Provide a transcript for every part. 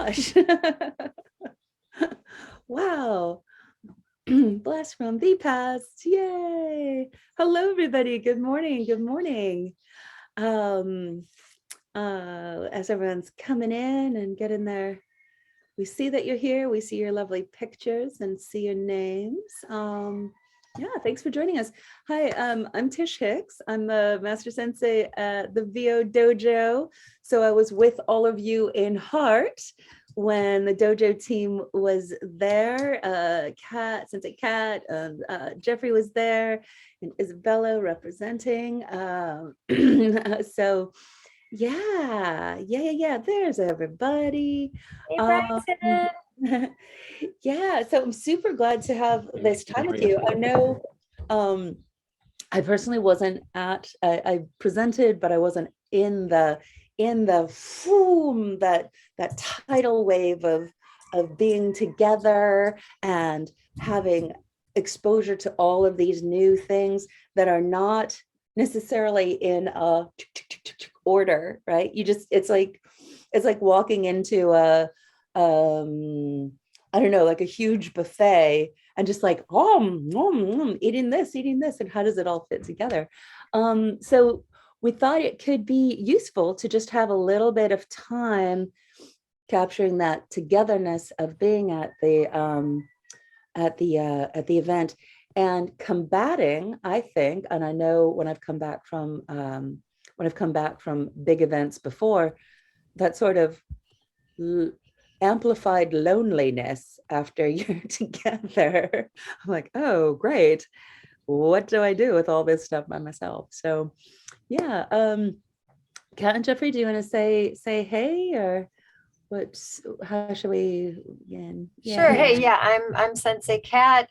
gosh. Wow. Blast from the past. Yay. Hello, everybody. Good morning. Good morning. As everyone's coming in and getting there, we see that you're here. We see your lovely pictures and see your names. Yeah, thanks for joining us. Hi, I'm Tish Hicks. I'm the Master Sensei at the VO Dojo. So I was with all of you in heart when the dojo team was there. Sensei Kat, Jeffrey was there, and Isabella representing. So yeah. There's everybody. Hey, Bryson. Yeah, so I'm super glad to have this time with you. I know I personally wasn't at, I presented, but I wasn't in the that tidal wave of being together and having exposure to all of these new things that are not necessarily in a order, right? It's like walking into a I don't know, like a huge buffet and just like eating this, and how does it all fit together? So we thought it could be useful to just have a little bit of time capturing that togetherness of being at the event and combating, I think, and I know when I've come back from big events before, that sort of amplified loneliness after you're together. I'm like, oh, great. What do I do with all this stuff by myself? So yeah, Kat and Jeffrey, do you want to say hey, or how should we begin? Sure. Hey, yeah, I'm Sensei Kat.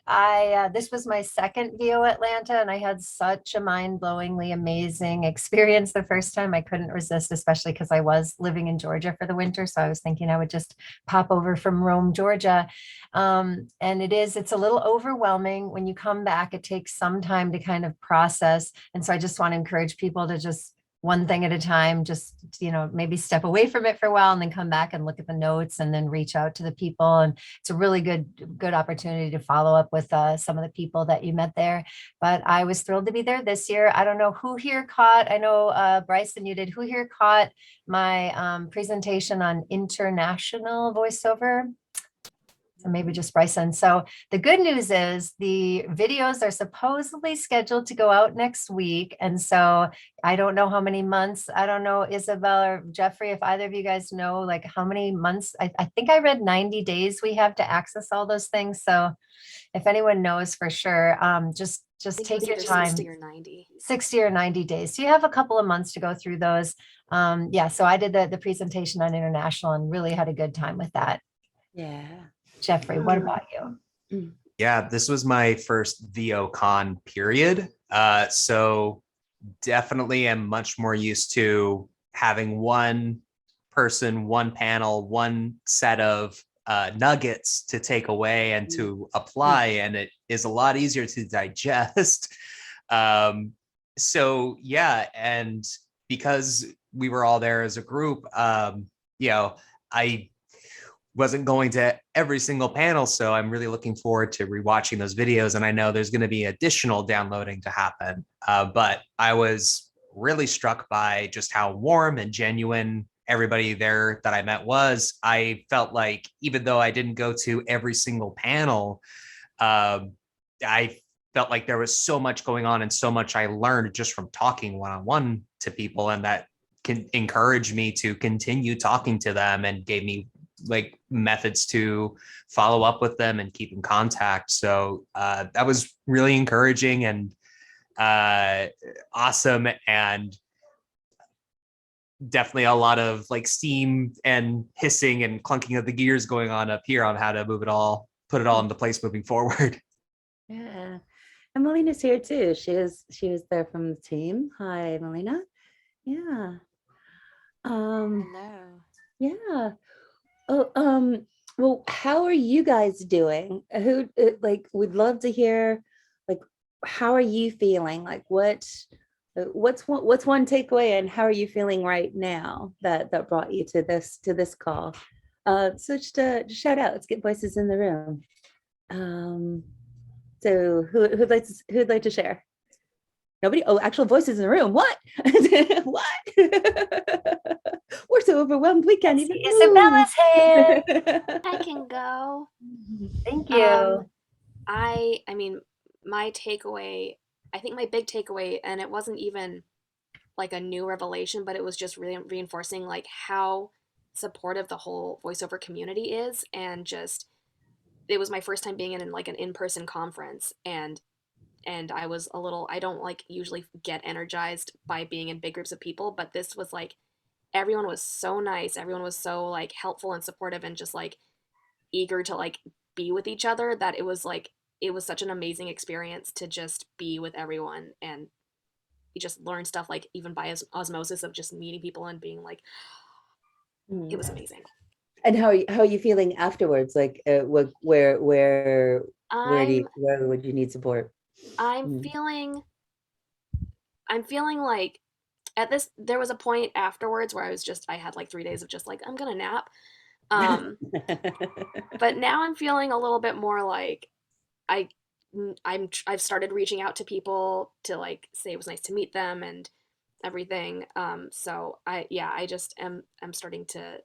This was my second VO Atlanta, and I had such a mind-blowingly amazing experience the first time. I couldn't resist, especially because I was living in Georgia for the winter. So I was thinking I would just pop over from Rome, Georgia. And it's a little overwhelming when you come back. It takes some time to kind of process. And so I just want to encourage people to just one thing at a time, just, maybe step away from it for a while and then come back and look at the notes and then reach out to the people. And it's a really good opportunity to follow up with some of the people that you met there. But I was thrilled to be there this year. I don't know who here caught, I know Bryson, you did, who here caught my presentation on international voiceover? So maybe just Bryson. So the good news is the videos are supposedly scheduled to go out next week. And so I don't know how many months, I don't know, Isabel or Jeffrey, if either of you guys know, like how many months, I think I read 90 days we have to access all those things. So if anyone knows for sure, just take your time. 60 or 90 days. So you have a couple of months to go through those. Yeah, so I did the presentation on international and really had a good time with that. Yeah. Jeffrey, what about you? Yeah, this was my first VOCon period. So definitely am much more used to having one person, one panel, one set of nuggets to take away and to apply. And it is a lot easier to digest. So yeah, and because we were all there as a group, I wasn't going to every single panel. So I'm really looking forward to rewatching those videos. And I know there's going to be additional downloading to happen. But I was really struck by just how warm and genuine everybody there that I met was. I felt like even though I didn't go to every single panel, I felt like there was so much going on and so much I learned just from talking one-on-one to people. And that can encourage me to continue talking to them and gave me like methods to follow up with them and keep in contact. So that was really encouraging and awesome, and definitely a lot of like steam and hissing and clunking of the gears going on up here on how to put it all into place moving forward. Yeah, and Melina's here too. She was there from the team. Hi, Melina. Yeah. Hello. Yeah. Oh, well, how are you guys doing? Would love to hear, like, how are you feeling? Like, what's one takeaway, and how are you feeling right now that brought you to this call? So just a shout out. Let's get voices in the room. So who'd like to share? Nobody? Oh, actual voices in the room. What? What? We're so overwhelmed. We can't even Isabella's here. I can go. Thank you. I mean, my takeaway, I think my big takeaway, and it wasn't even like a new revelation, but it was just really reinforcing like how supportive the whole voiceover community is. And just, it was my first time being in like an in-person conference, and I was a little, I don't like usually get energized by being in big groups of people, but this was like everyone was so nice. Everyone was so like helpful and supportive and just like eager to like be with each other, that it was like it was such an amazing experience to just be with everyone, and you just learn stuff like even by osmosis of just meeting people and being like, it was amazing. And how are you feeling afterwards? Like, where would you need support? I'm feeling like at this, there was a point afterwards where I had like 3 days of just like, I'm gonna nap. But now I'm feeling a little bit more like I I've started reaching out to people to like say it was nice to meet them and everything. So I just am starting to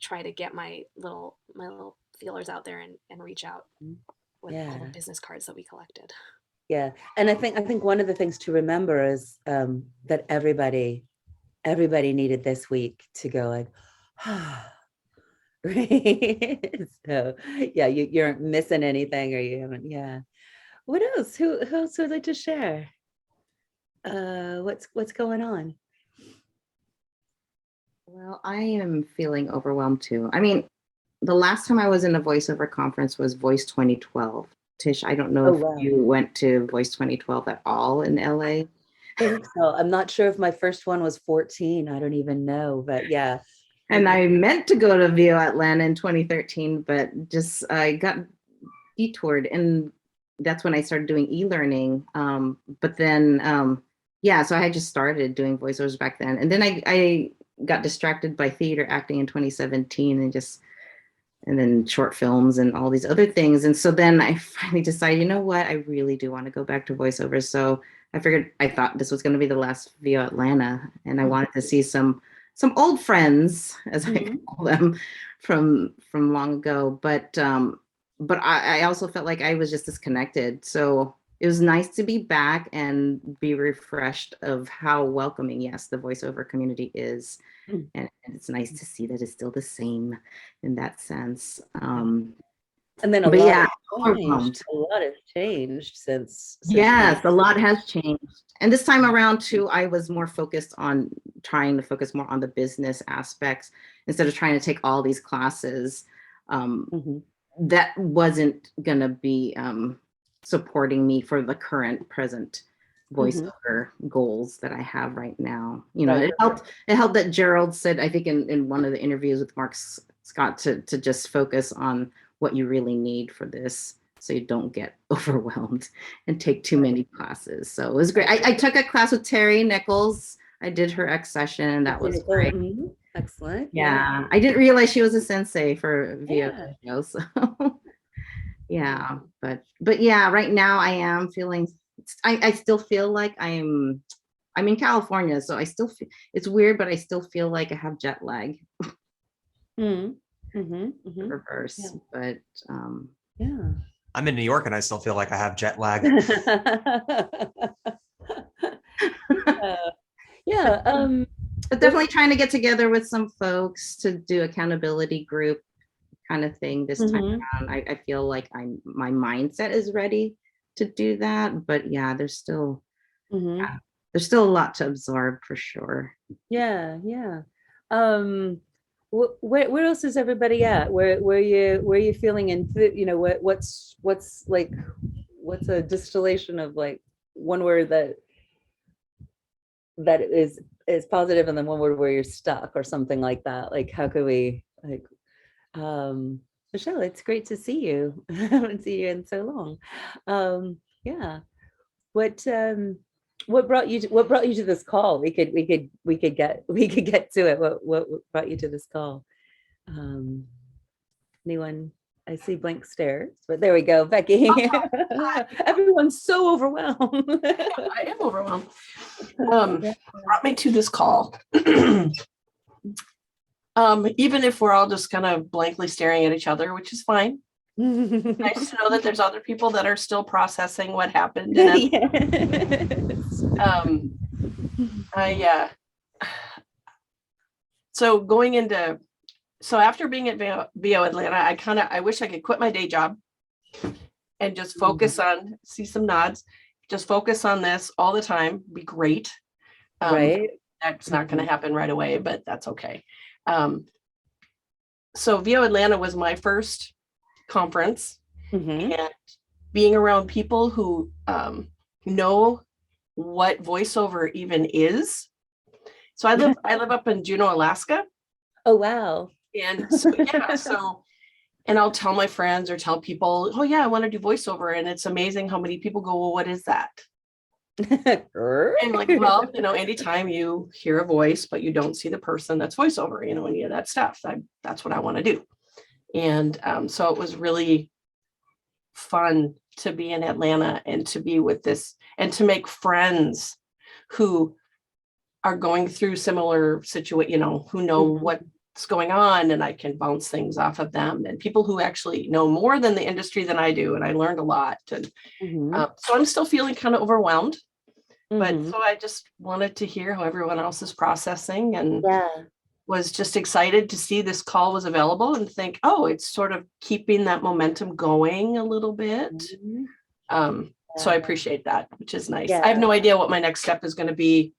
try to get my little feelers out there and reach out with all the business cards that we collected. Yeah, and I think one of the things to remember is that everybody needed this week to go like, right? So yeah, you aren't missing anything, or you haven't. Yeah. What else? Who else would like to share? What's going on? Well, I am feeling overwhelmed too. I mean, the last time I was in a voiceover conference was Voice 2012. Tish, I don't know if you went to Voice 2012 at all in LA. I think so. I'm not sure if my first one was 14. I don't even know, but yeah. And I meant to go to VO Atlanta in 2013, but just I got detoured, and that's when I started doing e-learning. But then, yeah, so I had just started doing voiceovers back then. And then I got distracted by theater acting in 2017 and then short films and all these other things. And so then I finally decided, you know what, I really do want to go back to voiceovers. So I thought this was going to be the last VO Atlanta, and I wanted to see some old friends, as I call them, from long ago. But I also felt like I was just disconnected. So it was nice to be back and be refreshed of how welcoming, yes, the voiceover community is. And it's nice to see that it's still the same in that sense. And then a lot has changed since yes, a lot has changed. And this time around too, I was more focused on trying to focus more on the business aspects instead of trying to take all these classes. That wasn't gonna be supporting me for the current present voiceover goals that I have right now. You know, it helped that Gerald said, I think in one of the interviews with Mark Scott, to just focus on what you really need for this, so you don't get overwhelmed and take too many classes. So it was great. I took a class with Terry Nichols. I did her X session. That was great. Excellent. Yeah. I didn't realize she was a sensei for VO. So yeah, but yeah, right now I am feeling, I still feel like I'm in California, so I still feel, it's weird, but I still feel like I have jet lag. Reverse, but yeah. I'm in New York and I still feel like I have jet lag. But definitely trying to get together with some folks to do accountability group kind of thing this time around. I feel like my mindset is ready to do that, but yeah, there's still a lot to absorb for sure. Yeah. Where else is everybody at? Where you feeling in, you know, what's a distillation of like one word that is positive, and then one word where you're stuck or something like that? Like, how could we, like, Michelle, it's great to see you. I haven't seen you in so long. Yeah. What brought you to this call? We could get to it. What brought you to this call? Anyone? I see blank stares, but there we go, Becky. Everyone's so overwhelmed. I am overwhelmed. Yeah. Brought me to this call. Even if we're all just kind of blankly staring at each other, which is fine. Nice to know that there's other people that are still processing what happened. And Yes. so going into, so after being at VO Atlanta, I wish I could quit my day job and just focus on, see some nods, just focus on this all the time, be great. Right. That's not going to happen right away, but that's okay. So VO Atlanta was my first conference, Mhm. and being around people who know what voiceover even is. So I live up in Juneau, Alaska. Oh, wow. And so, and I'll tell my friends or tell people, oh yeah, I want to do voiceover. And it's amazing how many people go, well, what is that? And like, well, anytime you hear a voice, but you don't see the person, that's voiceover, any of that stuff. That's what I want to do. And so it was really fun to be in Atlanta and to be with this and to make friends who are going through similar situation, who know what's going on, and I can bounce things off of them, and people who actually know more than the industry than I do. And I learned a lot. And so I'm still feeling kind of overwhelmed. But so I just wanted to hear how everyone else is processing, and was just excited to see this call was available and think, oh, it's sort of keeping that momentum going a little bit. So I appreciate that, which is nice. I have no idea what my next step is going to be.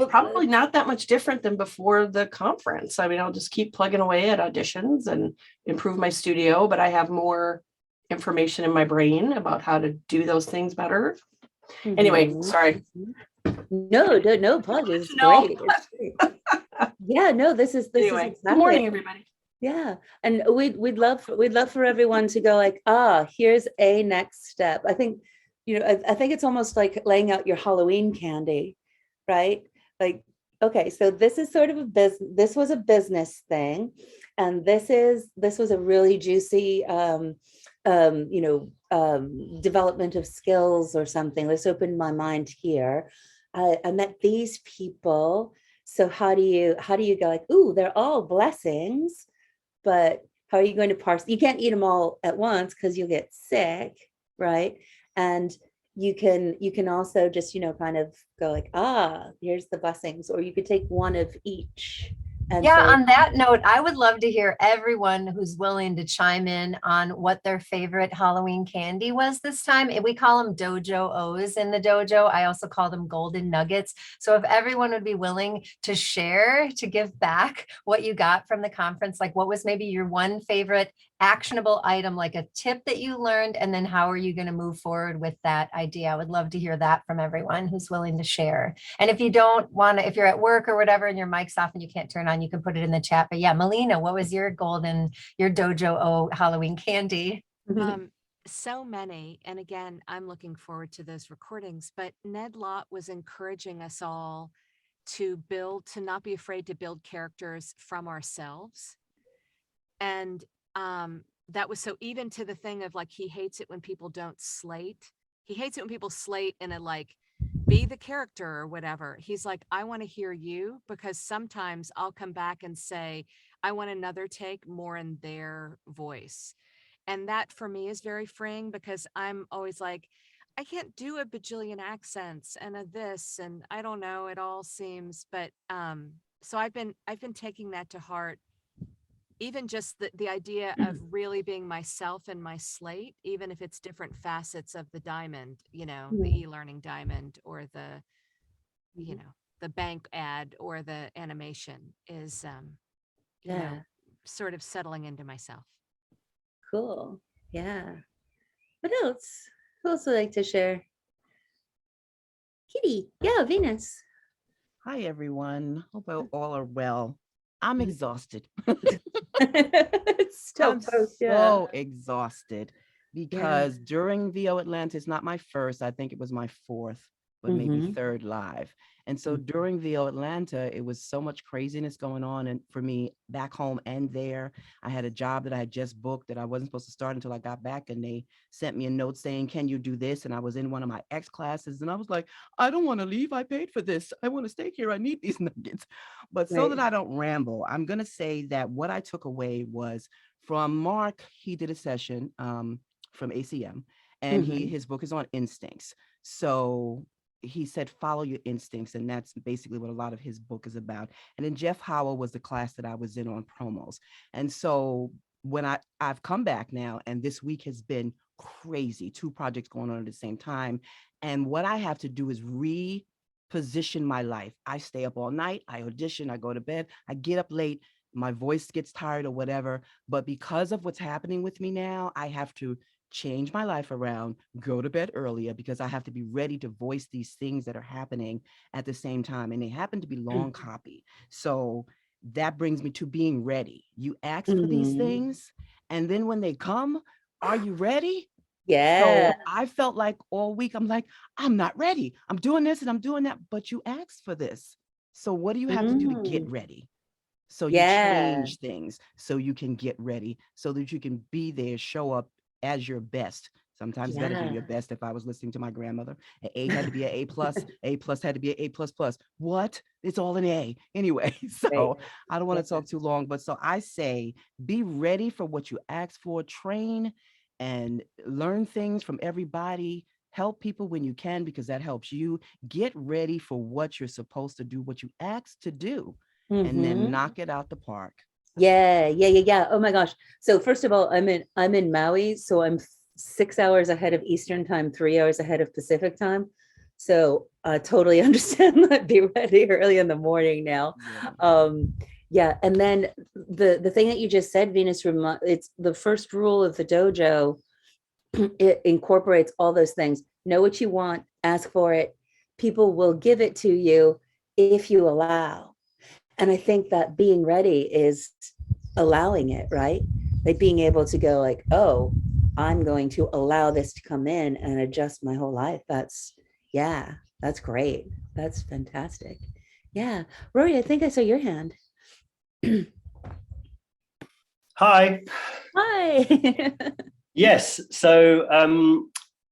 Probably not that much different than before the conference. I mean, I'll just keep plugging away at auditions and improve my studio, but I have more information in my brain about how to do those things better. Anyway, sorry. No, apologies. It's No. great. It's great. Yeah, no, this is Anyway, exactly. good morning, everybody. Yeah. And we'd love for everyone to go like, here's a next step. I think, I think it's almost like laying out your Halloween candy, right? Like, okay, so this is sort of this was a business thing. And this was a really juicy, development of skills or something. This opened my mind here. I met these people. So how do you go like, ooh, they're all blessings, but how are you going to parse? You can't eat them all at once because you'll get sick, right? And you can also just, kind of go like, here's the blessings, or you could take one of each. And on that note, I would love to hear everyone who's willing to chime in on what their favorite Halloween candy was this time. We call them Dojo O's in the dojo. I also call them golden nuggets. So if everyone would be willing to share, to give back what you got from the conference, like what was maybe your one favorite actionable item, like a tip that you learned, and then how are you going to move forward with that idea? I would love to hear that from everyone who's willing to share. And if you don't want to, if you're at work or whatever and your mic's off and you can't turn on, you can put it in the chat. But yeah, Melina, what was your Dojo O Halloween candy? So many. And again, I'm looking forward to those recordings, but Ned Lott was encouraging us all to not be afraid to build characters from ourselves. And that was so even to the thing of like, he hates it when people don't slate. He hates it when people slate in a like, be the character or whatever. He's like, I want to hear you, because sometimes I'll come back and say, I want another take more in their voice. And that for me is very freeing, because I'm always like, I can't do a bajillion accents and a this, and I don't know, it all seems, but so I've been taking that to heart. Even just the idea of really being myself in my slate, even if it's different facets of the diamond, the e-learning diamond or the, the bank ad or the animation is, sort of settling into myself. Cool. Yeah. What else? Who else would like to share? Kitty. Yeah, Venus. Hi, everyone. Hope all are well. I'm exhausted. It's still I'm post, so exhausted because during VO Atlanta, it's not my first, I think it was my fourth but maybe Mhm. third live. And so during VO Atlanta, it was so much craziness going on. And for me back home and there, I had a job that I had just booked that I wasn't supposed to start until I got back. And they sent me a note saying, can you do this? And I was in one of my X classes and I was like, I don't want to leave. I paid for this. I want to stay here. I need these nuggets. But so that Right. I don't ramble, I'm going to say that what I took away was from Mark. He did a session from ACM, and Mhm. his book is on instincts. So he said, follow your instincts. And that's basically what a lot of his book is about. And then Jeff Howell was the class that I was in on promos. And so when I've come back now, and this week has been crazy, 2 projects going on at the same time. And what I have to do is reposition my life. I stay up all night, I audition, I go to bed, I get up late, my voice gets tired or whatever. But because of what's happening with me now, I have to change my life around, go to bed earlier, because I have to be ready to voice these things that are happening at the same time. And they happen to be long copy. So that brings me to being ready. You ask for these Mhm. things, and then when they come, are you ready? Yeah. So I felt like all week, I'm like, I'm not ready. I'm doing this and I'm doing that, but you asked for this. So what do you have to do to get Mm. ready? So you Yeah. change things so you can get ready, so that you can be there, show up as your best. Sometimes you got to do Yeah. your best. If I was listening to my grandmother, an A had to be an A plus, A plus had to be an A plus plus. What? It's all an A anyway. Right. So I don't want Yeah. to talk too long, but so I say, be ready for what you ask for, train and learn things from everybody. Help people when you can, because that helps you. Get ready for what you're supposed to do, what you asked to do, and then Mhm. knock it out the park. Yeah, yeah, yeah, yeah. Oh my gosh. So first of all, I'm in Maui, so I'm 6 hours ahead of Eastern time, 3 hours ahead of Pacific time. So I totally understand that. Be ready early in the morning now. Yeah. Yeah, and then the thing that you just said, Venus, it's the first rule of the dojo. It incorporates all those things. Know what you want, ask for it. People will give it to you if you allow. And I think that being ready is allowing it, right? Like being able to go like, oh, I'm going to allow this to come in and adjust my whole life. Yeah, that's great. That's fantastic. Yeah. Rory, I think I saw your hand. Hi. Hi. Yes. So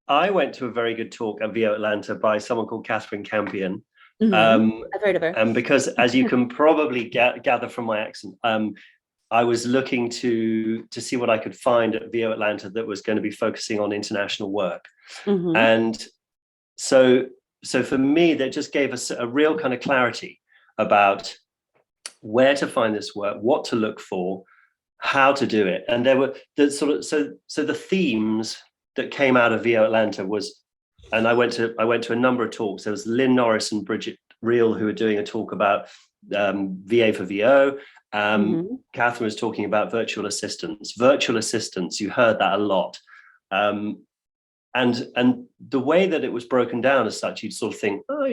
I went to a very good talk at VO Atlanta by someone called Catherine Campion. I've heard of her. And because, as you can probably gather from my accent, I was looking to see what I could find at VO Atlanta that was going to be focusing on international work. And so for me, that just gave us a real kind of clarity about where to find this work, what to look for, how to do it. And there were the sort of so the themes that came out of VO Atlanta was, and I went to a number of talks. There was Lynn Norris and Bridget Reel who were doing a talk about VA for VO. Catherine was talking about virtual assistants. Virtual assistants, you heard that a lot. And the way that it was broken down as such, you'd sort of think, oh,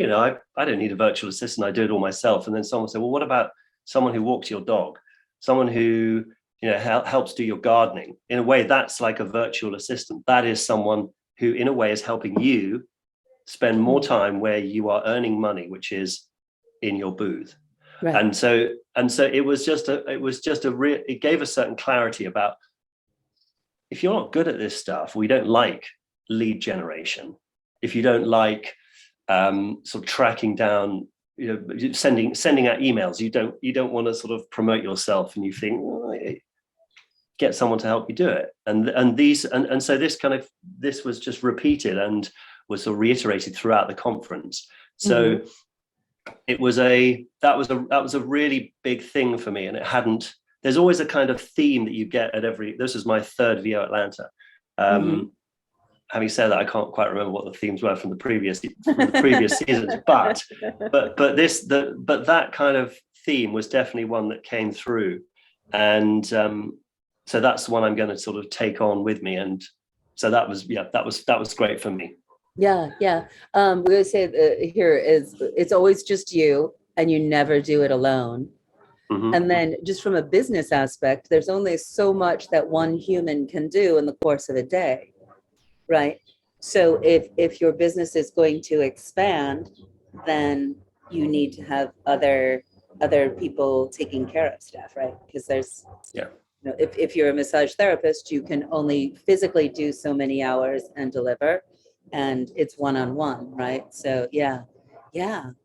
I don't need a virtual assistant. I do it all myself. And then someone said, well, what about someone who walks your dog? Someone who helps do your gardening? In a way, that's like a virtual assistant. That is someone who, in a way, is helping you spend more time where you are earning money, which is in your booth. Right. And so it gave a certain clarity about, if you're not good at this stuff, we don't like lead generation. If you don't like sort of tracking down, sending out emails, you don't want to sort of promote yourself, and you think, get someone to help you do it. And so this was just repeated and was sort of reiterated throughout the conference. So it was that was a really big thing for me. And there's always a kind of theme that you get at this was my third VO Atlanta. Having said that, I can't quite remember what the themes were from the previous seasons, but that kind of theme was definitely one that came through. And so that's the one I'm going to sort of take on with me. And so that was great for me. Yeah. We're going to say here is, it's always just you, and you never do it alone. And then just from a business aspect, there's only so much that one human can do in the course of a day, right? So if your business is going to expand, then you need to have other people taking care of stuff, right? Because there's, Yeah. you know, if you're a massage therapist, you can only physically do so many hours and deliver, and it's one-on-one, right? So yeah,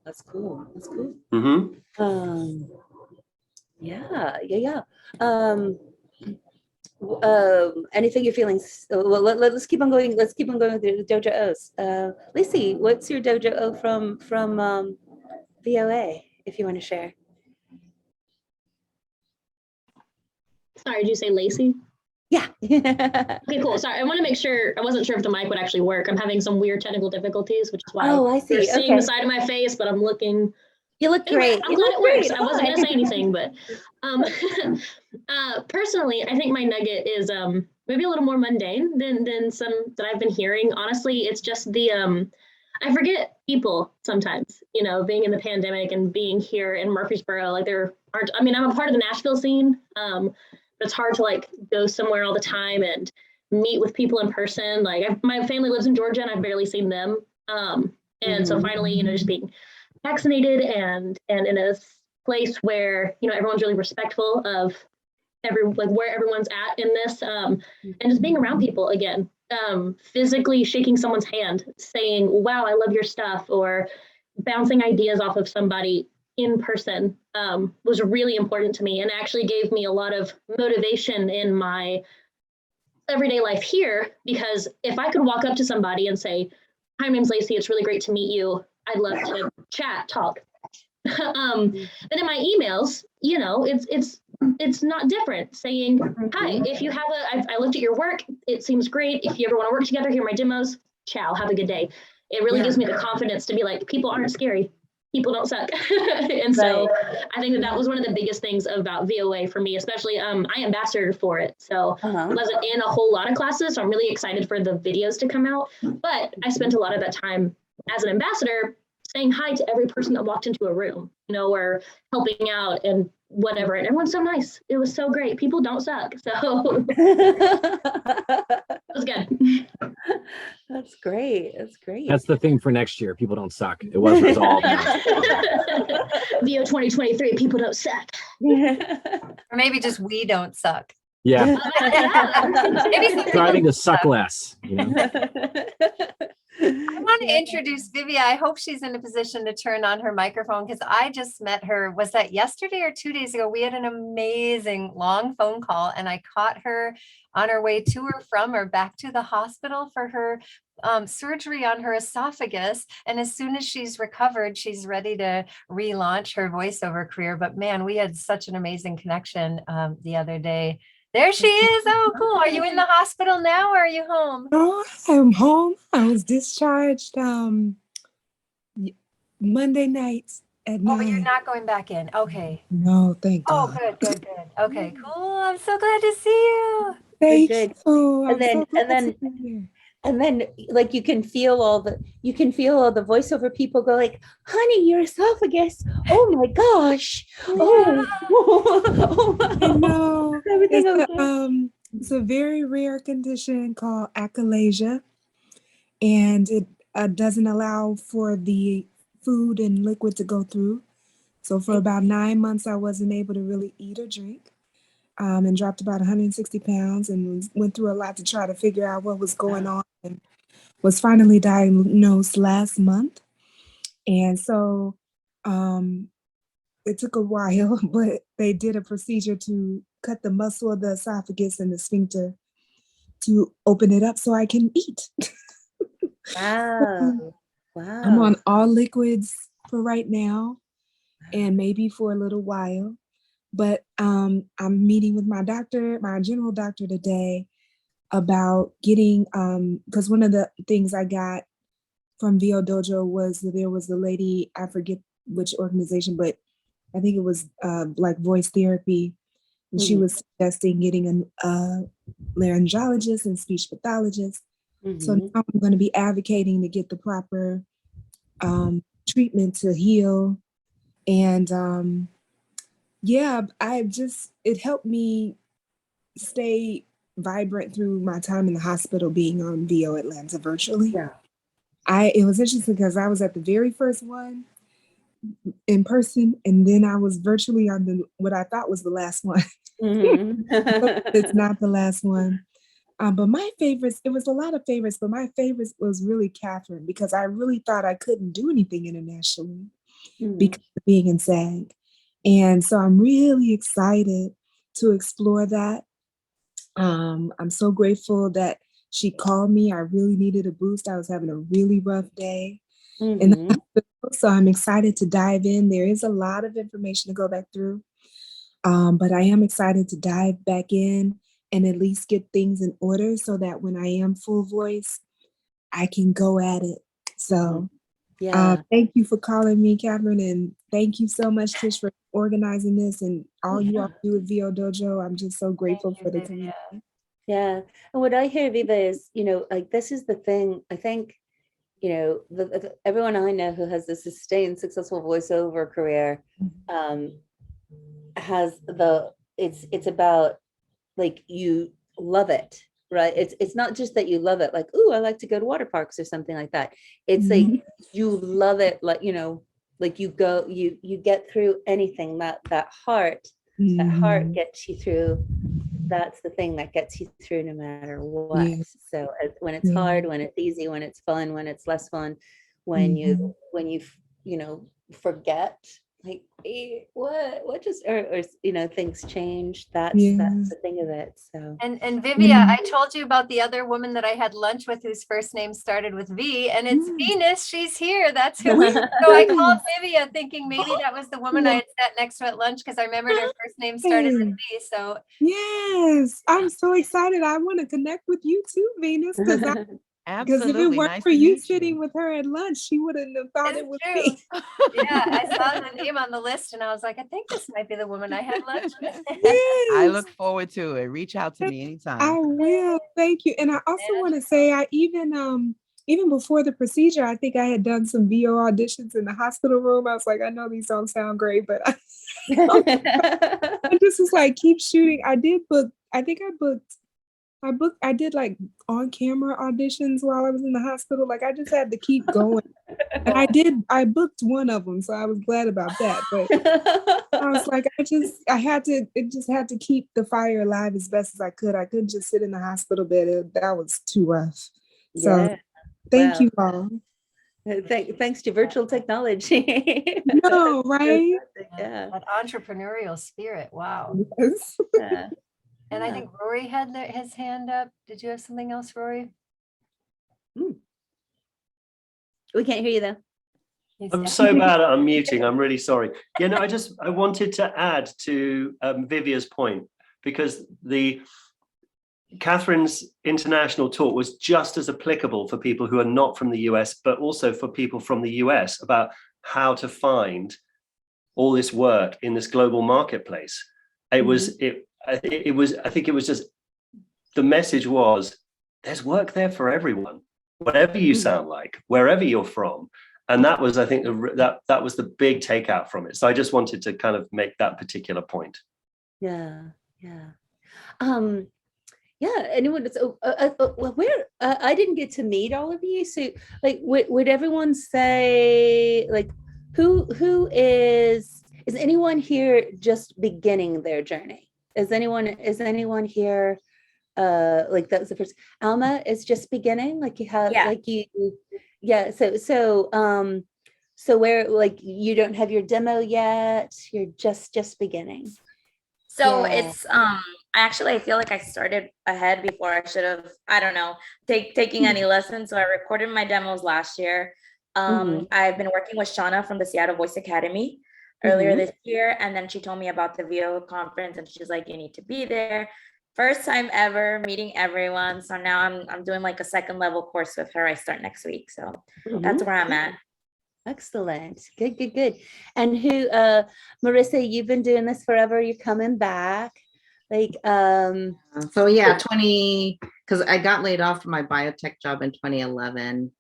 that's cool. That's cool. Mm-hmm. Yeah. Anything you're feeling? Well, let's keep on going. Let's keep on going with the Dojo O's. Lacey, what's your Dojo O from VOA? If you want to share. Sorry, did you say Lacey? Yeah. Okay, cool. Sorry, I want to make sure. I wasn't sure if the mic would actually work. I'm having some weird technical difficulties, which is why I see. you're seeing Okay. the side of my face, but I'm looking. You look Anyway, great. I'm You glad look it works. great. I wasn't gonna say anything, but personally, I think my nugget is maybe a little more mundane than some that I've been hearing. Honestly, it's just the I forget people sometimes, you know, being in the pandemic and being here in Murfreesboro. Like there aren't, I mean, I'm a part of the Nashville scene. But it's hard to like go somewhere all the time and meet with people in person. Like my family lives in Georgia and I've barely seen them. And so finally, you know, just being vaccinated and in a place where, you know, everyone's really respectful of like where everyone's at in this, and just being around people again, physically shaking someone's hand, saying, wow, I love your stuff, or bouncing ideas off of somebody in person, was really important to me and actually gave me a lot of motivation in my everyday life here. Because if I could walk up to somebody and say, hi, my name's Lacey, it's really great to meet you, I'd love to chat, talk. Then in my emails, you know, it's not different, saying, hi, if you have I looked at your work, it seems great. If you ever want to work together, here are my demos. Ciao, have a good day. It really gives me the confidence to be like, people aren't scary. People don't suck. And so I think that was one of the biggest things about VOA for me, especially I ambassadored for it. So I wasn't in a whole lot of classes. So I'm really excited for the videos to come out. But I spent a lot of that time as an ambassador saying hi to every person that walked into a room, you know, or helping out and whatever. And everyone's so nice. It was so great. People don't suck. So it was good. That's great. That's great. That's the thing for next year. People don't suck. It was resolved. VO 2023, people don't suck. Or maybe just we don't suck. Yeah. Maybe Striving to suck less. You know? I want to introduce Vivi. I hope she's in a position to turn on her microphone because I just met her. Was that yesterday or 2 days ago? We had an amazing long phone call and I caught her on her way to or from or back to the hospital for her surgery on her esophagus. And as soon as she's recovered, she's ready to relaunch her voiceover career. But man, we had such an amazing connection the other day. There she is. Oh, cool. Are you in the hospital now or are you home? Oh, I'm home. I was discharged Monday nights at 9. Oh, but you're not going back in. Okay. No, thank Oh, God. good. Okay, cool. I'm so glad to see you. Thank Good. you. And then, and then like you can feel all the voiceover people go like, honey, your esophagus. Oh my gosh. Oh, I know. Everything It's okay? it's a very rare condition called achalasia, and it doesn't allow for the food and liquid to go through. So for about 9 months, I wasn't able to really eat or drink, and dropped about 160 pounds and went through a lot to try to figure out what was going on, and was finally diagnosed last month. And so it took a while, but they did a procedure to cut the muscle of the esophagus and the sphincter to open it up so I can eat. Wow. I'm on all liquids for right now and maybe for a little while. But I'm meeting with my doctor, my general doctor today about getting, because one of the things I got from VO Dojo was that there was a lady, I forget which organization, but I think it was like voice therapy. And she was suggesting getting a laryngologist and speech pathologist. So now I'm going to be advocating to get the proper treatment to heal. And yeah, it helped me stay vibrant through my time in the hospital being on VO Atlanta virtually. Yeah. It was interesting because I was at the very first one in person, and then I was virtually on what I thought was the last one. It's not the last one. But my favorites, it was a lot of favorites, but my favorites was really Catherine, because I really thought I couldn't do anything internationally because of being in SAG. And so I'm really excited to explore that. I'm so grateful that she called me. I really needed a boost. I was having a really rough day. And so I'm excited to dive in. There is a lot of information to go back through. But I am excited to dive back in and at least get things in order so that when I am full voice, I can go at it. So thank you for calling me, Catherine, and thank you so much, Tish, for organizing this and all you all do with VO Dojo. I'm just so grateful for the community. Yeah. And what I hear, Viva, is, like, this is the thing, I think, everyone I know who has a sustained successful voiceover career has it's about, like, you love it, right? It's not just that you love it, like, ooh, I like to go to water parks or something like that. It's like you love it, like, like you get through anything, that heart gets you through. That's the thing that gets you through no matter what. So when it's hard, when it's easy, when it's fun, when it's less fun, when you forget, like, what just or things change. That's the thing of it. So and Vivia, I told you about the other woman that I had lunch with whose first name started with V, and it's Venus. She's here. That's who. So I called Vivia thinking maybe that was the woman I had sat next to at lunch, because I remembered her first name started with V. So yes, I'm so excited. I want to connect with you too, Venus, because Absolutely. if it weren't Nice for to you meet sitting with her at lunch, she wouldn't have thought it was me. Yeah, I saw the name on the list and I was like, I think this might be the woman I had lunch with. I look forward to it. Reach out to me anytime. I will. Thank you. And I also want to say, I even before the procedure, I think I had done some VO auditions in the hospital room. I was like, I know these don't sound great, but I just was like, keep shooting. I did book. I did like on camera auditions while I was in the hospital. Like, I just had to keep going. And I booked one of them, so I was glad about that. But I was like, it just had to keep the fire alive as best as I could. I couldn't just sit in the hospital bed. That was too rough. So thank you all. Thanks to virtual technology. No, right? Yeah. That entrepreneurial spirit. Wow. Yes. Yeah. And I think Rory had his hand up. Did you have something else, Rory? We can't hear you though. I'm so bad at unmuting. I'm really sorry. I wanted to add to Vivia's point, because Catherine's international talk was just as applicable for people who are not from the US, but also for people from the US, about how to find all this work in this global marketplace. I think it was just, the message was, there's work there for everyone, whatever you sound like, wherever you're from. And that was, I think, that was the big takeout from it. So I just wanted to kind of make that particular point. Yeah. Anyone? Where I didn't get to meet all of you. So, like, would everyone say, like, who is anyone here just beginning their journey? Is anyone here? Like, that was the first. Alma is just beginning. Like, you have, So where, like, you don't have your demo yet. You're just beginning. So it's I feel like I started ahead before I should have, I don't know, taking any lessons. So I recorded my demos last year. I've been working with Shauna from the Seattle Voice Academy earlier this year, and then she told me about the VO conference, and she's like, you need to be there. First time ever meeting everyone. So now I'm doing like a second level course with her. I start next week. So that's where I'm at. Excellent. Good. And who, Marissa, you've been doing this forever. You're coming back. Like, so yeah, because I got laid off from my biotech job in 2011.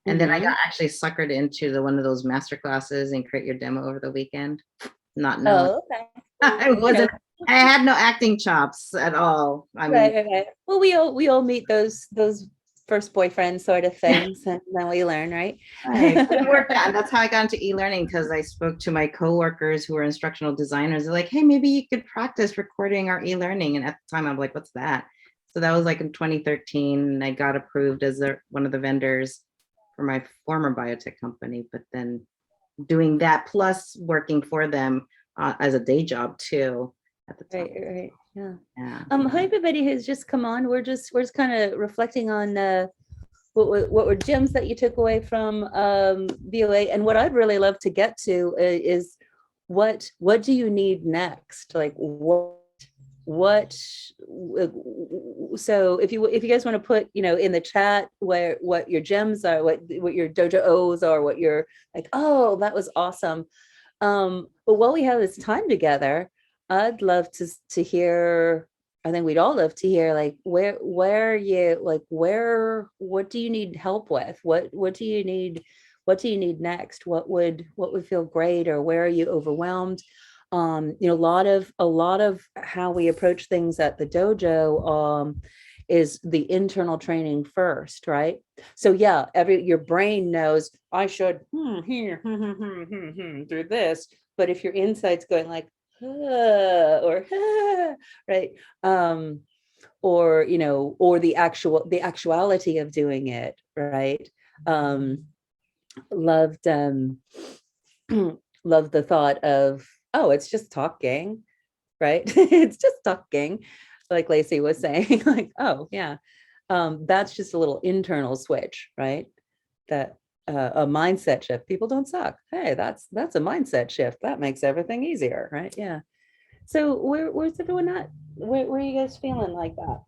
And then I got actually suckered into one of those master classes and create your demo over the weekend. Not knowing. Oh, okay. I wasn't I had no acting chops at all. I mean, Right. Well, we all meet those first boyfriend sort of things, and then we learn, right? right. But it worked out. And that's how I got into e-learning, because I spoke to my coworkers who were instructional designers. They're like, hey, maybe you could practice recording our e-learning. And at the time, I'm like, what's that? So that was like in 2013. And I got approved as one of the vendors for my former biotech company. But then doing that plus working for them as a day job too at the time. Right. Yeah. Yeah. Hi, everybody who's just come on. We're just kind of reflecting on what were gems that you took away from VOA, and what I'd really love to get to is what do you need next? Like what so if you guys want to put in the chat what your gems are, what your dojo O's are, what you're like, oh, that was awesome. But while we have this time together, I'd love to hear, I think we'd all love to hear, like what do you need help with? What do you need next? What would feel great, or where are you overwhelmed? A lot of how we approach things at the dojo is the internal training first, right? So yeah, your brain knows I should here do this, but if your inside's going like or right, or or the actuality of doing it, right? Loved loved the thought of, oh, it's just talking, right? It's just talking, like Lacey was saying, like, oh yeah, that's just a little internal switch, right? That a mindset shift. People don't suck. Hey, that's a mindset shift. That makes everything easier, right? Yeah. So where's everyone at? Where are you guys feeling like that?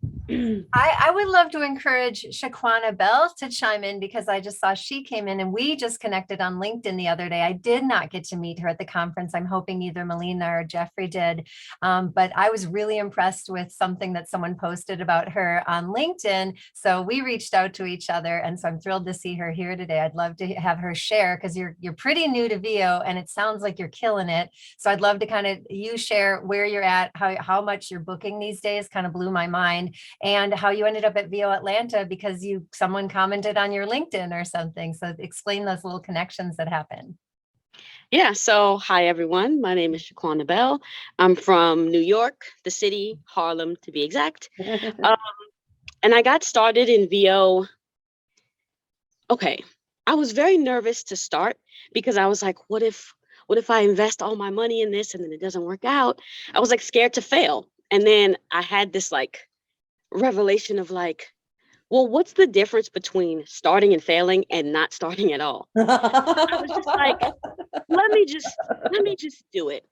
I would love to encourage Shaquan Nobel to chime in, because I just saw she came in and we just connected on LinkedIn the other day. I did not get to meet her at the conference. I'm hoping either Melina or Jeffrey did. But I was really impressed with something that someone posted about her on LinkedIn. So we reached out to each other. And so I'm thrilled to see her here today. I'd love to have her share, because you're pretty new to VO and it sounds like you're killing it. So I'd love to kind of you share where you're at, how much you're booking these days, kind of blew my mind, and how you ended up at VO Atlanta because someone commented on your LinkedIn or something. So explain those little connections that happen. Yeah, so hi everyone. My name is Shaquan Nobel. I'm from New York, the city, Harlem to be exact. And I got started in VO. Okay, I was very nervous to start because I was like, what if I invest all my money in this and then it doesn't work out? I was like scared to fail. And then I had this like revelation of like, well, what's the difference between starting and failing and not starting at all? I was just like, let me just do it.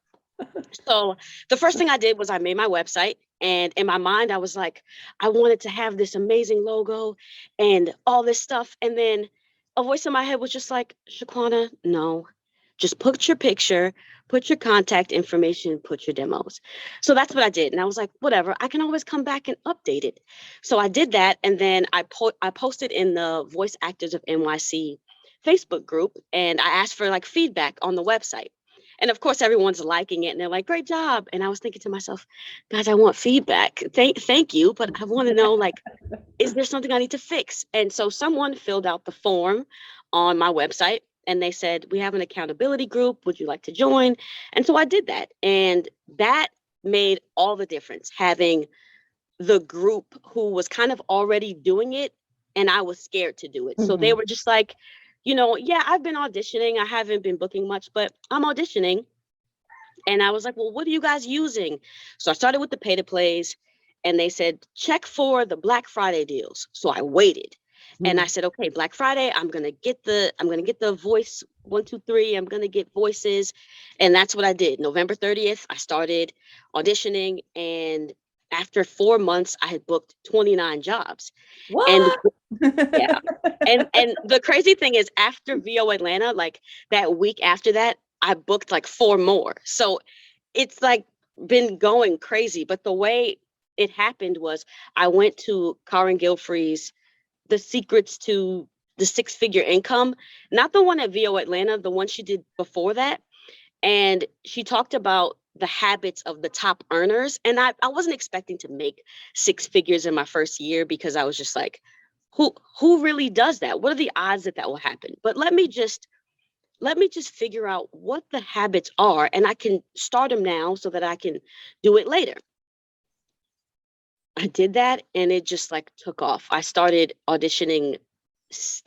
So the first thing I did was I made my website, and in my mind, I was like, I wanted to have this amazing logo and all this stuff. And then a voice in my head was just like, Shaquana, no, just put your picture, put your contact information, put your demos. So that's what I did. And I was like, whatever, I can always come back and update it. So I did that. And then I posted in the Voice Actors of NYC Facebook group, and I asked for like feedback on the website. And of course, everyone's liking it and they're like, great job. And I was thinking to myself, guys, I want feedback. Thank you. But I want to know, like, is there something I need to fix? And so someone filled out the form on my website and they said, we have an accountability group. Would you like to join? And so I did that. And that made all the difference, having the group who was kind of already doing it. And I was scared to do it. So they were just like, yeah, I've been auditioning. I haven't been booking much, but I'm auditioning. And I was like, well, what are you guys using? So I started with the pay to plays, and they said, check for the Black Friday deals. So I waited. And I said, okay, Black Friday, I'm going to get the voice 1, 2, 3. I'm going to get voices. And that's what I did. November 30th, I started auditioning. And after 4 months, I had booked 29 jobs. What? And yeah. And the crazy thing is, after VO Atlanta, like that week after that, I booked like 4 more. So it's like been going crazy. But the way it happened was I went to Karen Gilfrey's The Secrets to the 6-Figure Income, not the one at VO Atlanta, the one she did before that. And she talked about the habits of the top earners. And I wasn't expecting to make 6 figures in my first year, because I was just like, who really does that? What are the odds that that will happen? But let me just figure out what the habits are, and I can start them now so that I can do it later. I did that, and it just like took off. I started auditioning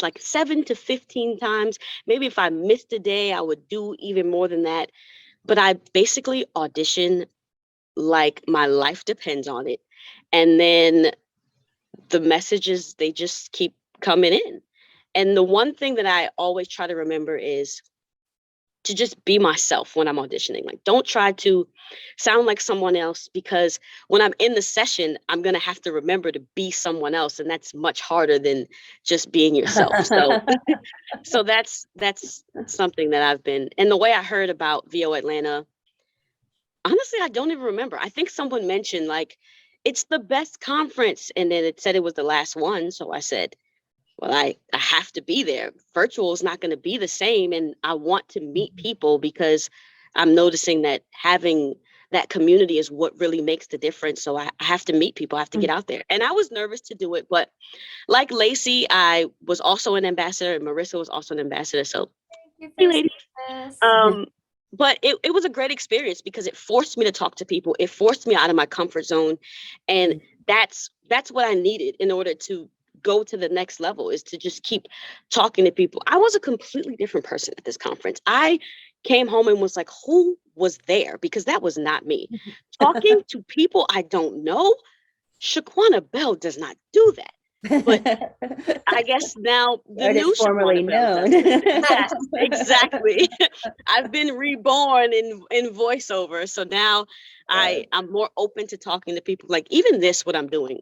like 7 to 15 times. Maybe if I missed a day, I would do even more than that. But I basically audition like my life depends on it. And then the messages, they just keep coming in. And the one thing that I always try to remember is to just be myself when I'm auditioning. Like, don't try to sound like someone else, because when I'm in the session, I'm going to have to remember to be someone else. And that's much harder than just being yourself. So, so that's something that I've been, and the way I heard about VO Atlanta, honestly, I don't even remember. I think someone mentioned like, it's the best conference. And then it said it was the last one. So I said, well, I have to be there. Virtual is not going to be the same. And I want to meet people, because I'm noticing that having that community is what really makes the difference. So I have to meet people. I have to get out there. And I was nervous to do it. But like Lacey, I was also an ambassador, and Marissa was also an ambassador. So, hey, ladies. But it was a great experience, because it forced me to talk to people. It forced me out of my comfort zone. And that's what I needed in order to go to the next level, is to just keep talking to people. I was a completely different person at this conference. I came home and was like, who was there? Because that was not me. Talking to people I don't know, Shaquan Nobel does not do that. But I guess now the new formerly known. Yes, exactly. I've been reborn in voiceover. So now I'm more open to talking to people. Like even this, what I'm doing.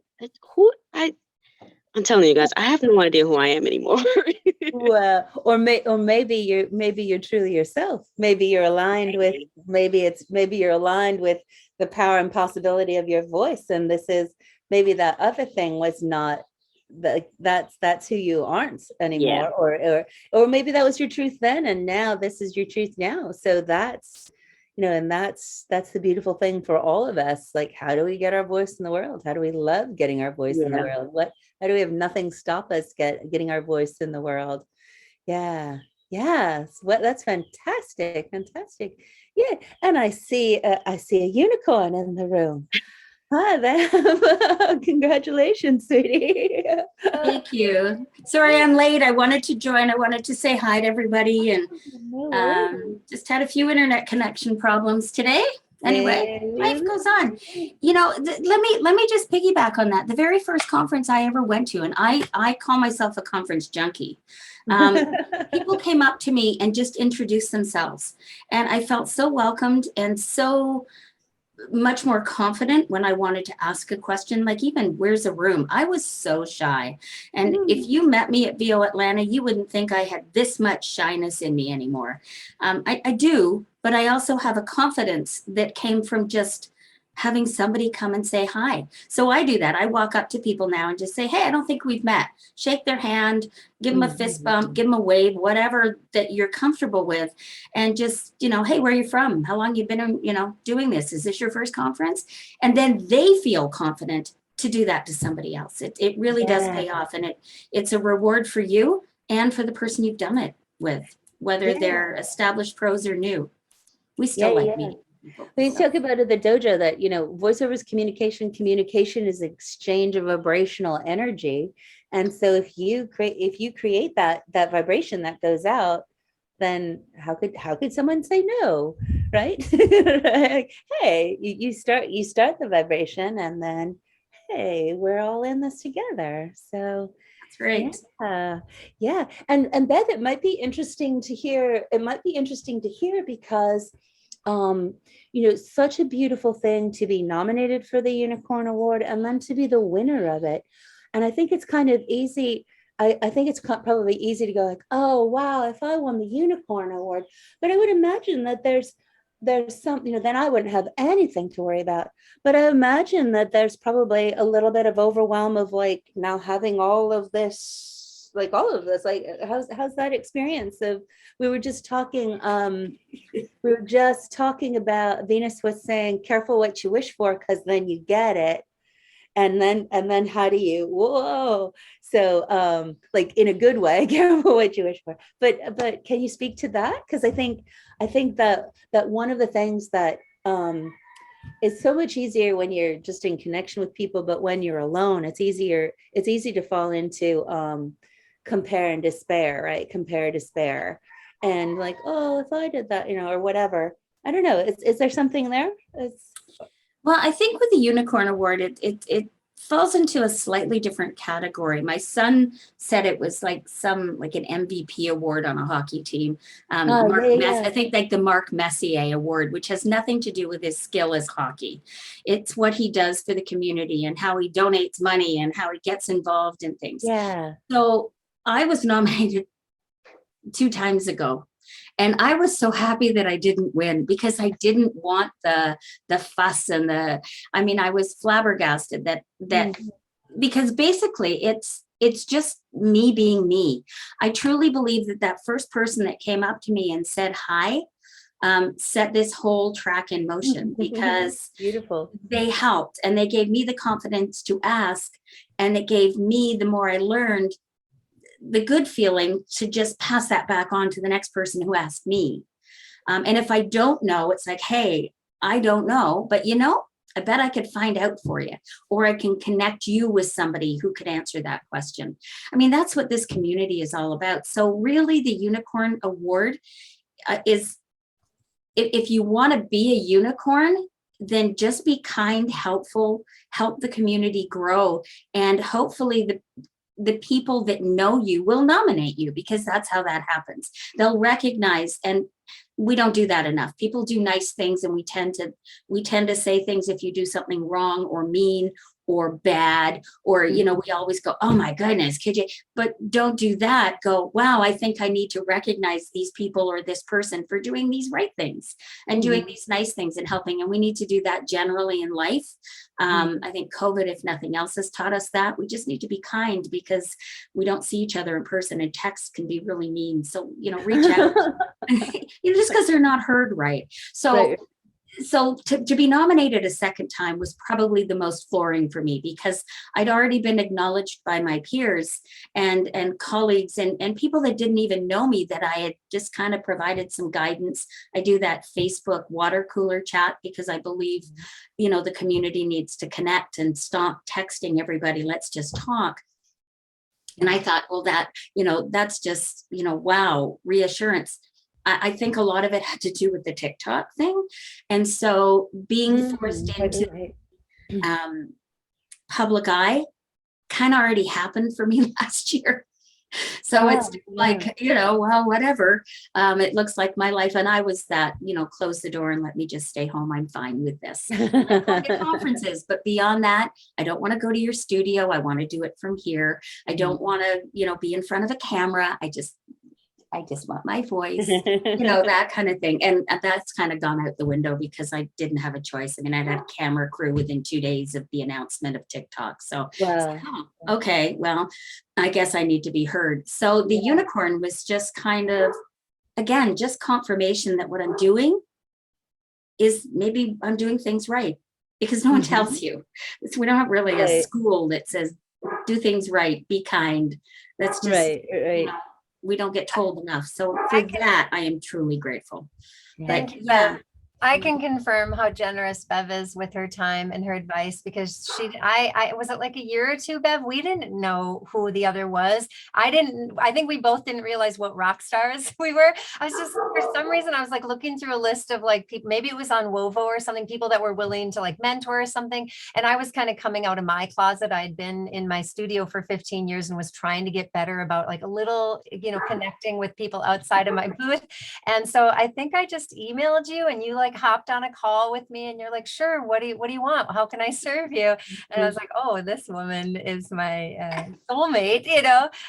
I'm telling you guys, I have no idea who I am anymore. Well, or maybe you're truly yourself. Maybe you're aligned with, maybe you're aligned with the power and possibility of your voice. And this is, maybe that other thing was not that's who you aren't anymore. Yeah. Or maybe that was your truth then, and now this is your truth now. So that's, and that's the beautiful thing for all of us. Like, how do we get our voice in the world? How do we love getting our voice in the world? How do we have nothing stop us getting our voice in the world? Yeah. Yes. That's fantastic. Fantastic. Yeah. And I see a unicorn in the room. Hi there. Congratulations, sweetie. Thank you. Sorry I'm late. I wanted to join. I wanted to say hi to everybody, and just had a few internet connection problems today. Anyway, life goes on. Let me just piggyback on that. The very first conference I ever went to, and I call myself a conference junkie. People came up to me and just introduced themselves, and I felt so welcomed and so much more confident when I wanted to ask a question, like even where's a room? I was so shy. And if you met me at VO Atlanta, you wouldn't think I had this much shyness in me anymore. I do, but I also have a confidence that came from just having somebody come and say hi. So I do that. I walk up to people now and just say, hey, I don't think we've met. Shake their hand, give them a fist bump, give them a wave, whatever that you're comfortable with. And just, hey, where are you from? How long you been, doing this? Is this your first conference? And then they feel confident to do that to somebody else. It really does pay off. And it's a reward for you and for the person you've done it with, whether they're established pros or new. We still like meeting. We talk about at the dojo that, voiceover is communication. Communication is exchange of vibrational energy. And so if you create that vibration that goes out, then how could someone say no, right? Like, hey, you start the vibration, and then, hey, we're all in this together. So that's great. Yeah. And Beth, it might be interesting to hear. Because such a beautiful thing to be nominated for the Unicorn Award and then to be the winner of it. And I think it's kind of easy. I think it's probably easy to go like, oh, wow, if I won the Unicorn Award. But I would imagine that there's some, then I wouldn't have anything to worry about. But I imagine that there's probably a little bit of overwhelm of like now having all of this like all of this, like how's that experience of, we were just talking about, Venus was saying, careful what you wish for, because then you get it. And then how do you, whoa. So like in a good way, careful what you wish for. But can you speak to that? Because I think that one of the things that it's so much easier when you're just in connection with people, but when you're alone, it's easy to fall into compare and despair, right? Compare, despair. And like, oh, if I did that, or whatever. I don't know. Is there something there? Well, I think with the Unicorn Award, it falls into a slightly different category. My son said it was like an MVP award on a hockey team. I think like the Mark Messier Award, which has nothing to do with his skill as hockey. It's what he does for the community and how he donates money and how he gets involved in things. Yeah. So I was nominated 2 times ago. And I was so happy that I didn't win, because I didn't want the fuss and I was flabbergasted that because basically it's just me being me. I truly believe that first person that came up to me and said hi set this whole track in motion, because beautiful. They helped and they gave me the confidence to ask, and it gave me, the more I learned, the good feeling to just pass that back on to the next person who asked me. And if I don't know, it's like, hey, I don't know, but I bet I could find out for you, or I can connect you with somebody who could answer that question. That's what this community is all about. So really the Unicorn Award is, if you want to be a unicorn, then just be kind, helpful, help the community grow, and hopefully the people that know you will nominate you, because that's how that happens. They'll recognize, and we don't do that enough. People do nice things, and we tend to say things if you do something wrong or mean or bad, or we always go, oh my goodness, could you? But don't do that. Go, wow, I think I need to recognize these people or this person for doing these right things and doing these nice things and helping. And we need to do that generally in life. I think COVID, if nothing else, has taught us that. We just need to be kind, because we don't see each other in person, and text can be really mean. So, reach out just because they're not heard right. So Right. So to be nominated a second time was probably the most flooring for me, because I'd already been acknowledged by my peers and colleagues and people that didn't even know me, that I had just kind of provided some guidance. I do that Facebook water cooler chat because I believe, the community needs to connect and stop texting everybody. Let's just talk. And I thought, well, that's just, wow, reassurance. I think a lot of it had to do with the TikTok thing. And so being forced into public eye kind of already happened for me last year. So it's like, well, whatever. It looks like my life. And I was that, close the door and let me just stay home. I'm fine with this. I go to conferences, but beyond that, I don't want to go to your studio. I want to do it from here. I don't want to, be in front of a camera. I just want my voice, that kind of thing. And that's kind of gone out the window because I didn't have a choice. I had a camera crew within 2 days of the announcement of TikTok. So, okay, well, I guess I need to be heard. So the unicorn was just kind of, again, just confirmation that what I'm doing is maybe I'm doing things right, because no one tells you. We don't have really a school that says, do things right, be kind. That's just, right. We don't get told enough. So for that, I am truly grateful. Thank you, Bev. I can confirm how generous Bev is with her time and her advice, because I was it like a year or two, Bev? We didn't know who the other was. I think we both didn't realize what rock stars we were. I was just, for some reason, I was like looking through a list of like people, maybe it was on Wovo or something, people that were willing to like mentor or something. And I was kind of coming out of my closet. I'd been in my studio for 15 years and was trying to get better about like a little, connecting with people outside of my booth. And so I think I just emailed you and you like hopped on a call with me and you're like, sure, what do you want? How can I serve you? And I was like, oh, this woman is my soulmate,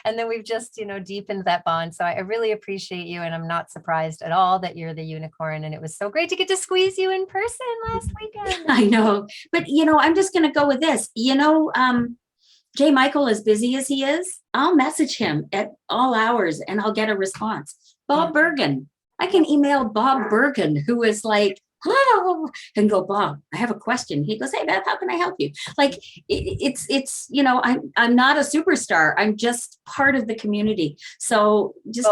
and then we've just, deepened that bond. So I really appreciate you. And I'm not surprised at all that you're the unicorn. And it was so great to get to squeeze you in person last weekend. I know, but I'm just going to go with this, J. Michael, as busy as he is, I'll message him at all hours and I'll get a response. Bob Bergen, I can email Bob Bergen, who is like, oh, and go, Bob, I have a question. He goes, hey Beth, how can I help you? Like it's I'm not a superstar. I'm just part of the community. So just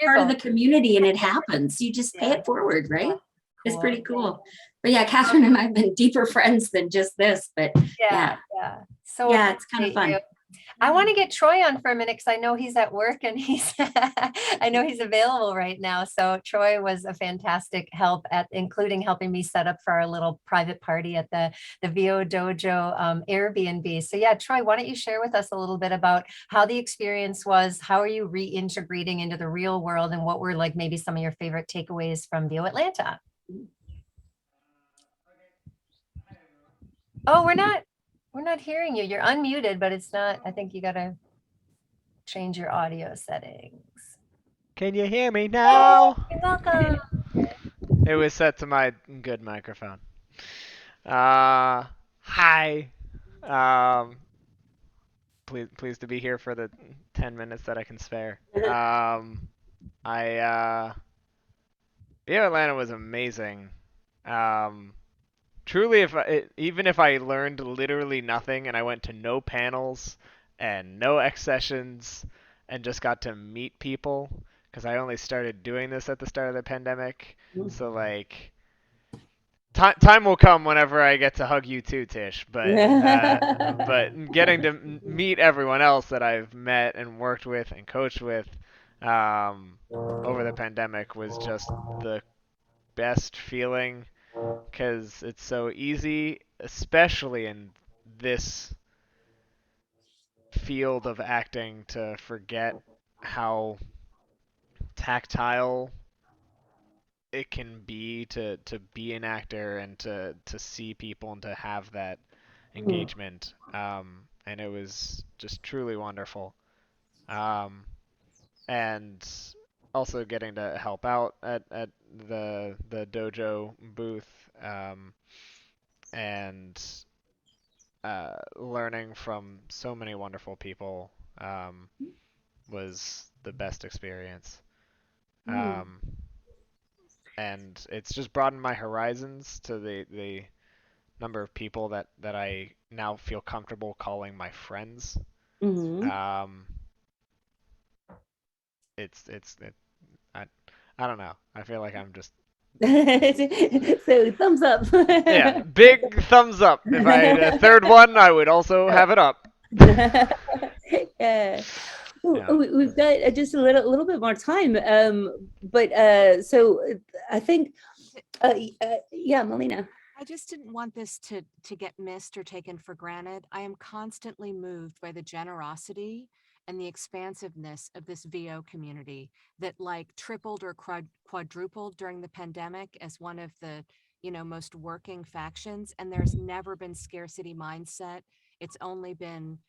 part of the community, and it happens. You just pay it forward, right? It's pretty cool. But yeah, Catherine and I have been deeper friends than just this. But yeah. So yeah, it's kind of fun. I want to get Troy on for a minute because I know he's at work and I know he's available right now. So Troy was a fantastic help at including helping me set up for our little private party at the VO Dojo Airbnb. So yeah, Troy, why don't you share with us a little bit about how the experience was? How are you reintegrating into the real world, and what were like maybe some of your favorite takeaways from VO Atlanta? Oh, we're not hearing you. You're unmuted, but it's not. I think you got to change your audio settings. Can you hear me now? You're welcome. It was set to my good microphone. Hi. Pleased to be here for the 10 minutes that I can spare. Yeah, Atlanta was amazing. Truly, even if I learned literally nothing and I went to no panels and no X sessions and just got to meet people, because I only started doing this at the start of the pandemic. So like, time will come whenever I get to hug you too, Tish. But getting to meet everyone else that I've met and worked with and coached with over the pandemic was just the best feeling. Because it's so easy, especially in this field of acting, to forget how tactile it can be to be an actor and to see people and to have that engagement. And it was just truly wonderful. And also getting to help out at the dojo booth. And learning from so many wonderful people was the best experience. And it's just broadened my horizons to the number of people that I now feel comfortable calling my friends. I don't know. I feel like I'm just so thumbs up. Yeah, big thumbs up. If I had a third one, I would also have it up. Yeah. We've got just a little bit more time. But so I think, yeah, Melina. I just didn't want this to get missed or taken for granted. I am constantly moved by the generosity and the expansiveness of this VO community that like tripled or quadrupled during the pandemic as one of the most working factions. And there's never been scarcity mindset. It's only been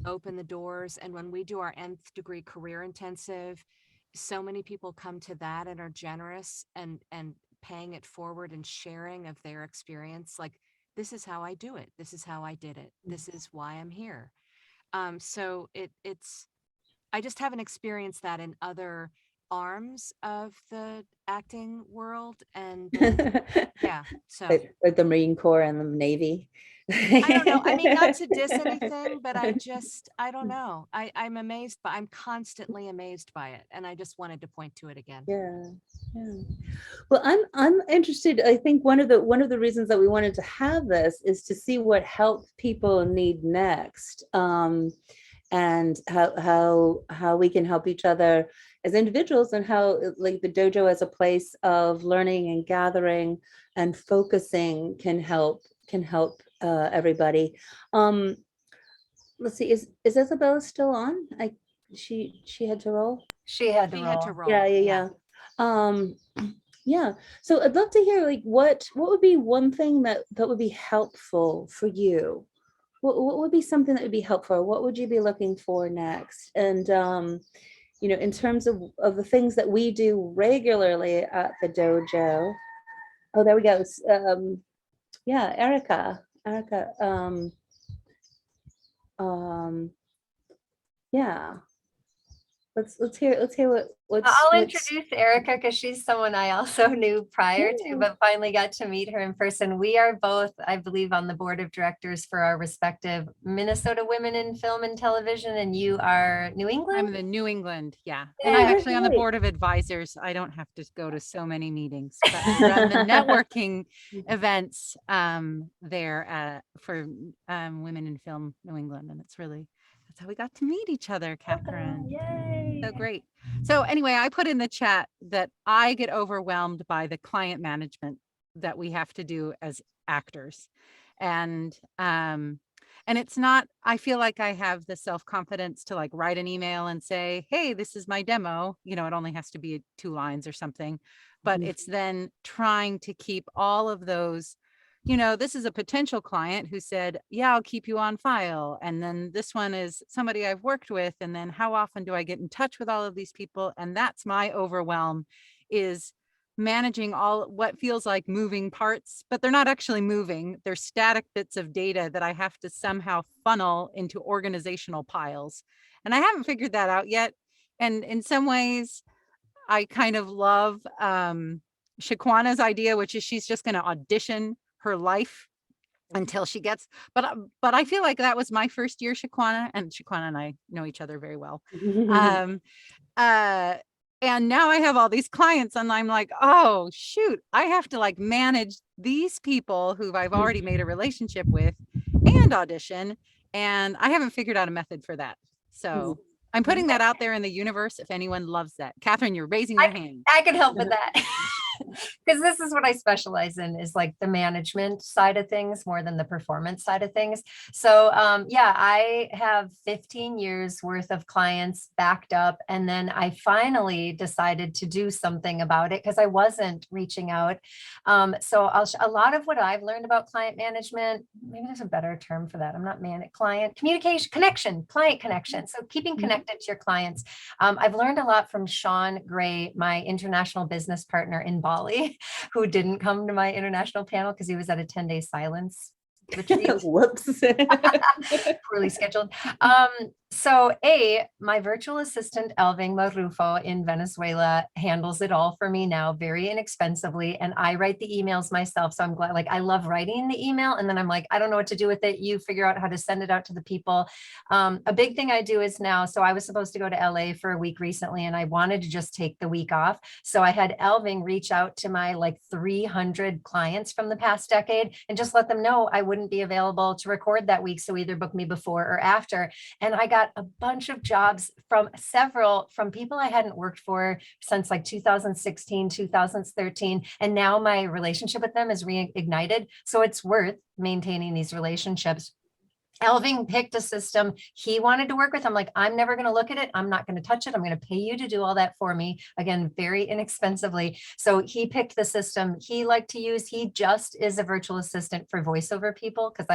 open the doors. And when we do our nth degree career intensive, so many people come to that and are generous and paying it forward and sharing of their experience. Like, this is how I do it. This is how I did it. This is why I'm here. So it's, I just haven't experienced that in other arms of the acting world. And yeah, so. Like the Marine Corps and the Navy. I don't know. I mean, not to diss anything, but I don't know. I'm amazed, but I'm constantly amazed by it. And I just wanted to point to it again. Yeah. Well, I'm interested. I think one of the reasons that we wanted to have this is to see what help people need next, and how we can help each other as individuals, and how like the dojo as a place of learning and gathering and focusing can help everybody. Let's see, is Isabella still on? She had to roll. She had to roll. Yeah. Yeah. So I'd love to hear like what would be one thing that would be helpful for you? What would be something that would be helpful? What would you be looking for next? And in terms of the things that we do regularly at the dojo. Oh, there we go. Yeah, Erica. Yeah. Let's hear what's I'll introduce Erica because she's someone I also knew prior to, but finally got to meet her in person. We are both, I believe, on the board of directors for our respective Minnesota Women in Film and Television, and you are New England? I'm the New England, yeah. And I'm actually on the board of advisors. I don't have to go to so many meetings, but I run the networking events there for Women in Film New England. And it's really, that's how we got to meet each other, Catherine. Yay. So great. So anyway, I put in the chat that I get overwhelmed by the client management that we have to do as actors. And it's not, I feel like I have the self-confidence to like write an email and say, hey, this is my demo. You know, it only has to be 2 lines or something, but it's then trying to keep all of those, you know, this is a potential client who said, yeah, I'll keep you on file. And then this one is somebody I've worked with. And then how often do I get in touch with all of these people? And that's my overwhelm, is managing all what feels like moving parts, but they're not actually moving. They're static bits of data that I have to somehow funnel into organizational piles. And I haven't figured that out yet. And in some ways, I kind of love Shaquana's idea, which is she's just going to audition her life until she gets, but I feel like that was my first year, Shaquana and I know each other very well. And now I have all these clients and I'm like, oh shoot, I have to like manage these people who I've already made a relationship with and audition. And I haven't figured out a method for that. So I'm putting that out there in the universe. If anyone loves that. Catherine, you're raising your hand. I can help with that. Because this is what I specialize in, is like the management side of things more than the performance side of things. So yeah, I have 15 years worth of clients backed up. And then I finally decided to do something about it because I wasn't reaching out. So a lot of what I've learned about client management, maybe there's a better term for that. I'm not client communication, connection, client connection. So keeping connected to your clients. I've learned a lot from Sean Gray, my international business partner in Bali, who didn't come to my international panel because he was at a 10-day silence retreat. Whoops. Poorly scheduled. So my virtual assistant, Elving Marufo in Venezuela, handles it all for me now very inexpensively. And I write the emails myself. So I'm glad, like, I love writing the email. And then I'm like, I don't know what to do with it. You figure out how to send it out to the people. A big thing I do is now, so I was supposed to go to LA for a week recently, and I wanted to just take the week off. So I had Elving reach out to my like 300 clients from the past decade and just let them know I wouldn't be available to record that week. So either book me before or after. And I got a bunch of jobs from people I hadn't worked for since like 2016, 2013. And now my relationship with them is reignited. So it's worth maintaining these relationships. Elving picked a system he wanted to work with. I'm like, I'm never going to look at it. I'm not going to touch it. I'm going to pay you to do all that for me. Again, very inexpensively. So he picked the system he liked to use. He just is a virtual assistant for voiceover people because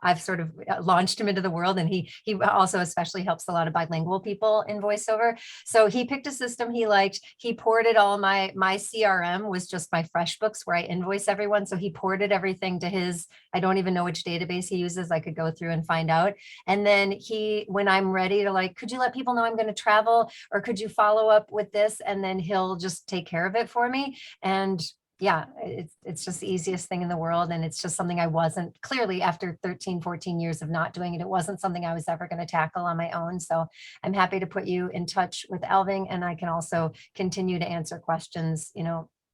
I've sort of launched him into the world, and he also especially helps a lot of bilingual people in voiceover. So he picked a system he liked. He ported all my CRM was just my FreshBooks where I invoice everyone. So he ported everything to his, I don't even know which database he uses. I could go through and find out. And then when I'm ready to like, could you let people know I'm going to travel, or could you follow up with this? And then he'll just take care of it for me. And yeah, it's just the easiest thing in the world. And it's just something I wasn't, clearly after 13, 14 years of not doing it, it wasn't something I was ever going to tackle on my own. So I'm happy to put you in touch with Elving, and I can also continue to answer questions,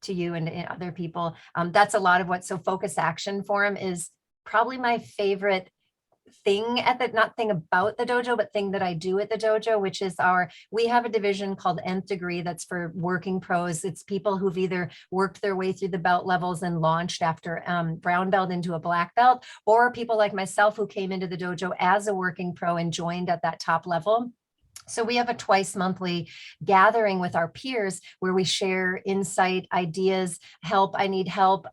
to you and to other people. That's a lot of what, so Focus Action Forum is probably my favorite thing not thing about the dojo, but thing that I do at the dojo, which is we have a division called Nth Degree that's for working pros. It's people who've either worked their way through the belt levels and launched after brown belt into a black belt, or people like myself who came into the dojo as a working pro and joined at that top level. So we have a twice monthly gathering with our peers where we share insight, ideas, help. I need help.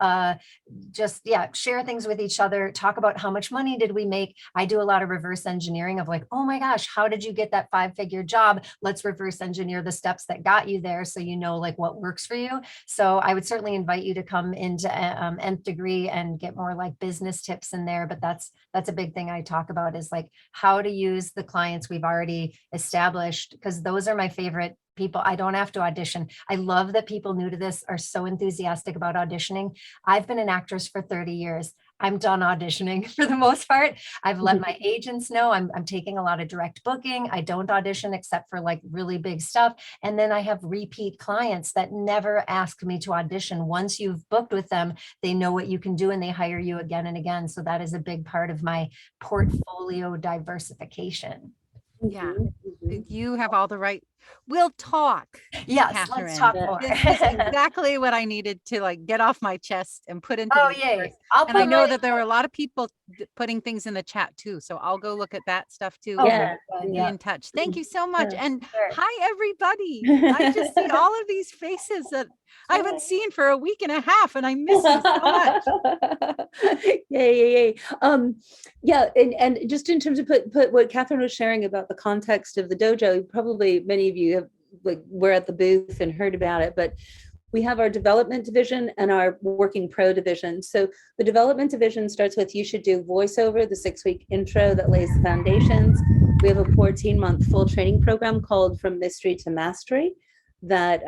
Share things with each other. Talk about how much money did we make. I do a lot of reverse engineering of like, oh my gosh, how did you get that 5-figure job? Let's reverse engineer the steps that got you there, so you know like what works for you. So I would certainly invite you to come into Nth Degree and get more like business tips in there. But that's a big thing I talk about, is like how to use the clients we've already established, because those are my favorite people. I don't have to audition. I love that people new to this are so enthusiastic about auditioning. I've been an actress for 30 years. I'm done auditioning for the most part. I've let my agents know I'm taking a lot of direct booking. I don't audition except for like really big stuff. And then I have repeat clients that never ask me to audition. Once you've booked with them, they know what you can do and they hire you again and again. So that is a big part of my portfolio diversification. Yeah, you have all the right. We'll talk. Yes, Catherine. let's talk more. This is exactly what I needed to like get off my chest and put into. Oh, the yay. universe. And I know that there were a lot of people putting things in the chat too. So I'll go look at that stuff too. Yeah, and be in touch. Thank you so much. Yeah, And sure. hi, everybody. I just see all of these faces that I haven't seen for a week and a half, and I miss you so much. Yay. Yeah, and just in terms of put what Catherine was sharing about the context of the dojo, probably many of you have were at the booth and heard about it, but we have our development division and our working pro division. So the development division starts with, you should do voiceover, the 6-week intro that lays the foundations. We have a 14-month full training program called From Mystery to Mastery that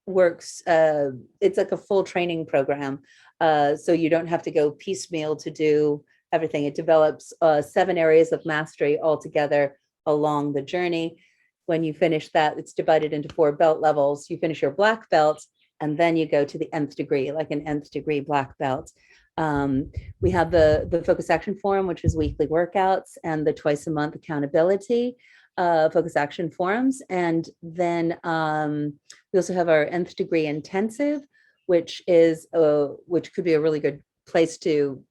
works. It's like a full training program. So you don't have to go piecemeal to do everything. It develops 7 areas of mastery all together along the journey. When you finish that, it's divided into 4 belt levels. You finish your black belt, and then you go to the Nth degree, like an Nth degree black belt. We have the Focus Action Forum, which is weekly workouts, and the twice a month accountability Focus Action forums. And then we also have our Nth degree intensive, which could be a really good place to,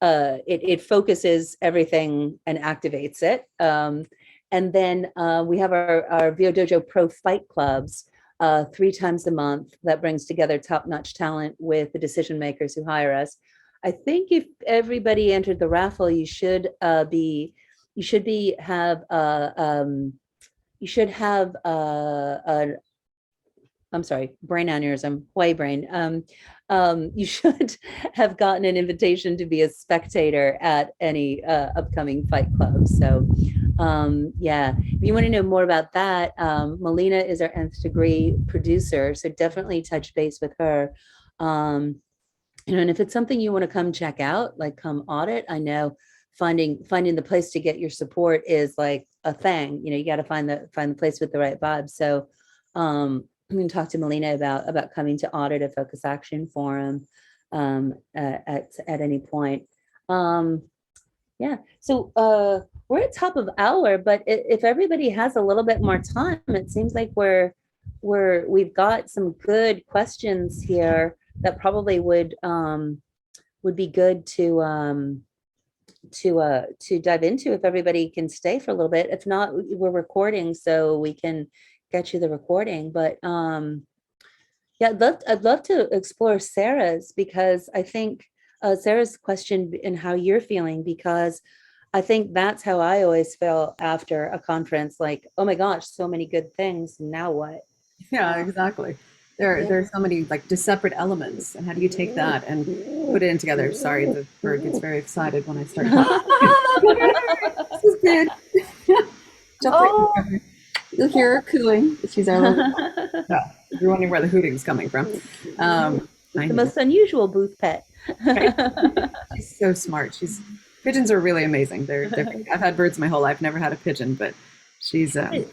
it focuses everything and activates it. And then we have our VO Dojo Pro Fight Clubs 3 times a month that brings together top-notch talent with the decision makers who hire us. I think if everybody entered the raffle, you should have I'm sorry, brain aneurysm, Hawaii brain. You should have gotten an invitation to be a spectator at any upcoming fight club. So yeah, if you want to know more about that, Melina is our Nth degree producer. So definitely touch base with her. And if it's something you want to come check out, like come audit, I know finding the place to get your support is like a thing. You got to find the place with the right vibe. So I'm going to talk to Melina about coming to audit a Focus Action Forum at any point. Yeah, so we're at top of hour, but if everybody has a little bit more time, it seems like we've got some good questions here that probably would be good to dive into if everybody can stay for a little bit. If not, we're recording, so we can get you the recording. But yeah, I'd love to explore Sarah's, because I think Sarah's question and how you're feeling, because I think that's how I always feel after a conference, like, oh my gosh, so many good things, now what? Yeah, exactly. There's so many like separate elements, and how do you take that and put it in together? Sorry, the bird gets very excited when I start talking. This is good. Jump right in. You'll hear her cooing. She's our little, if you're wondering where the hooting's coming from. The most unusual booth pet. Right. She's so smart. Pigeons are really amazing. I've had birds my whole life, never had a pigeon, but she's so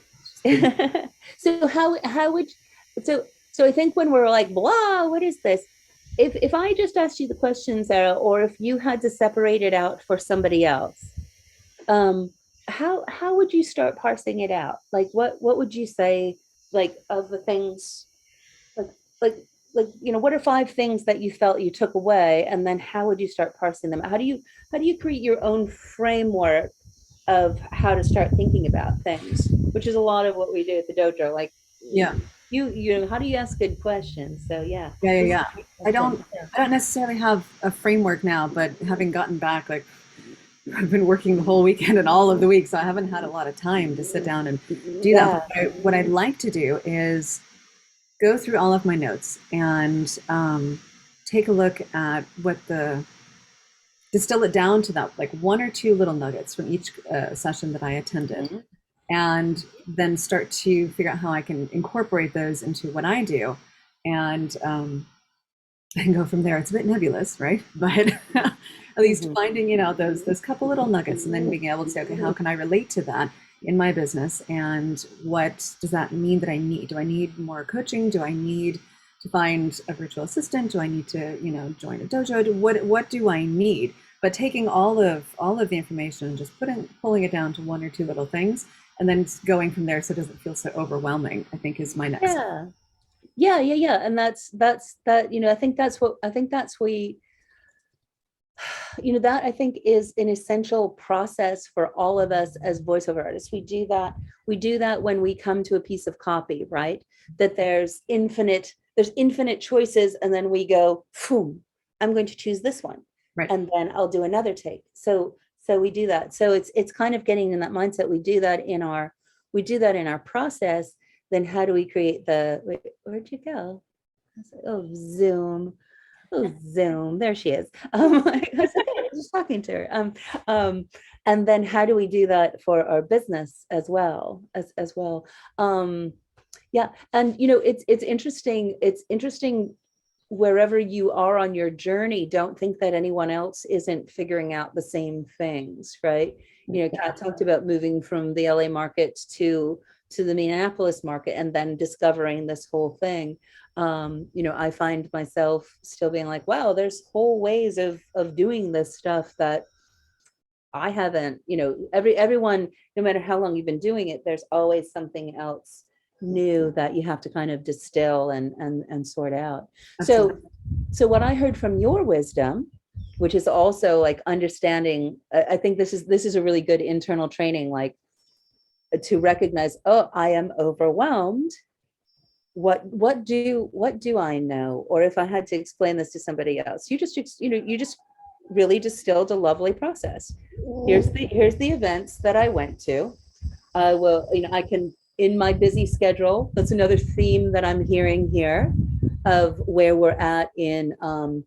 how would so I think when we're like, blah, what is this? If I just asked you the question, Sarah, or if you had to separate it out for somebody else, how would you start parsing it out? Like what would you say, like, of the things, like what are 5 things that you felt you took away, and then how would you start parsing them? How do you create your own framework of how to start thinking about things, which is a lot of what we do at the dojo. Like, Yeah. you know, how do you ask good questions? So yeah. Yeah. I don't necessarily have a framework now, but having gotten back, like I've been working the whole weekend and all of the week, so I haven't had a lot of time to sit down and do that. But what I'd like to do is go through all of my notes and take a look at distill it down to that, like 1 or 2 little nuggets from each session that I attended, and then start to figure out how I can incorporate those into what I do, and go from there. It's a bit nebulous, right? But at least finding, you know, those couple little nuggets, and then being able to say, okay, how can I relate to that in my business, and what does that mean that I need? Do I need more coaching? Do I need to find a virtual assistant? Do I need to, you know, join a dojo? What do I need? But taking all of the information and just pulling it down to 1 or 2 little things, and then going from there so it doesn't feel so overwhelming, I think is my next step. Yeah. And that's that, you know, I think that's we, you know, that I think is an essential process for all of us as voiceover artists. We do that when we come to a piece of copy, right? That there's infinite choices, and then we go, boom, I'm going to choose this one. Right. And then I'll do another take. So we do that. So it's kind of getting in that mindset. We do that in our process. Then how do we create wait, where'd you go? Zoom. There she is. I was just talking to her. And then how do we do that for our business as well? Yeah. And you know, it's interesting wherever you are on your journey. Don't think that anyone else isn't figuring out the same things, right? You know, Kat talked about moving from the LA market to the Minneapolis market, and then discovering this whole thing. You know, I find myself still being like, wow, there's whole ways of doing this stuff that I haven't, you know, everyone, no matter how long you've been doing it, there's always something else new that you have to kind of distill and sort out. So what I heard from your wisdom, which is also like understanding, I think this is a really good internal training, like to recognize, oh, I am overwhelmed. What do I know? Or if I had to explain this to somebody else, you just really distilled a lovely process. Here's the events that I went to. I will, you know, I can, in my busy schedule, that's another theme that I'm hearing here of where we're at in, I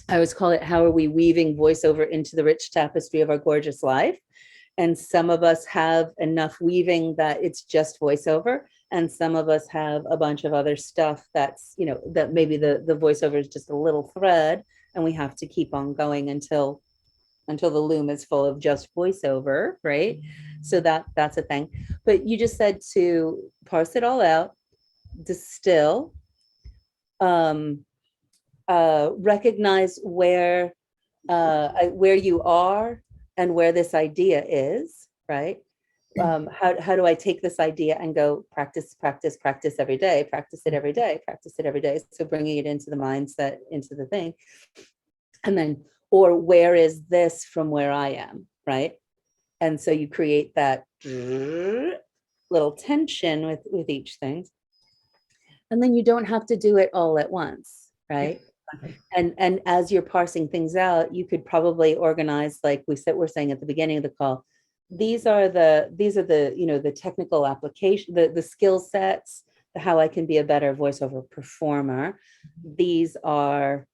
always call it, how are we weaving voiceover into the rich tapestry of our gorgeous life? And some of us have enough weaving that it's just voiceover. And some of us have a bunch of other stuff that's, you know, that maybe the voiceover is just a little thread, and we have to keep on going until the loom is full of just voiceover, right? So that's a thing. But you just said to parse it all out, distill, recognize where you are and where this idea is, right? How do I take this idea and go practice every day, practice it every day. So bringing it into the mindset, into the thing. And then, or where is this from where I am, right? And so you create that little tension with each thing. And then you don't have to do it all at once, right? And as you're parsing things out, you could probably organize, like we're saying at the beginning of the call, these are the you know, the technical application, the skill sets, how I can be a better voiceover performer. These are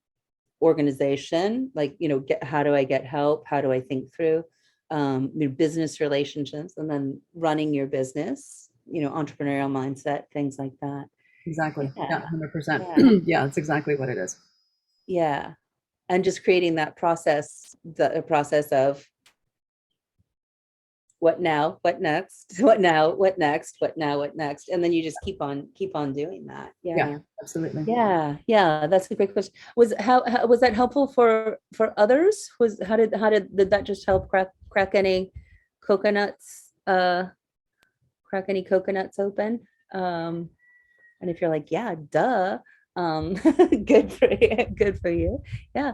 organization, like, you know, how do I get help? How do I think through your business relationships, and then running your business, you know, entrepreneurial mindset, things like that. Exactly. Yeah, 100%. Yeah, that's exactly what it is. Yeah. And just creating that process, the process of what now, what next, what now, what next, what now, what next. And then you just keep on doing that. Yeah, absolutely. Yeah. That's a great question. Was that helpful for others? Did that just help crack any coconuts, open? And if you're like, yeah, duh, good for you. Yeah.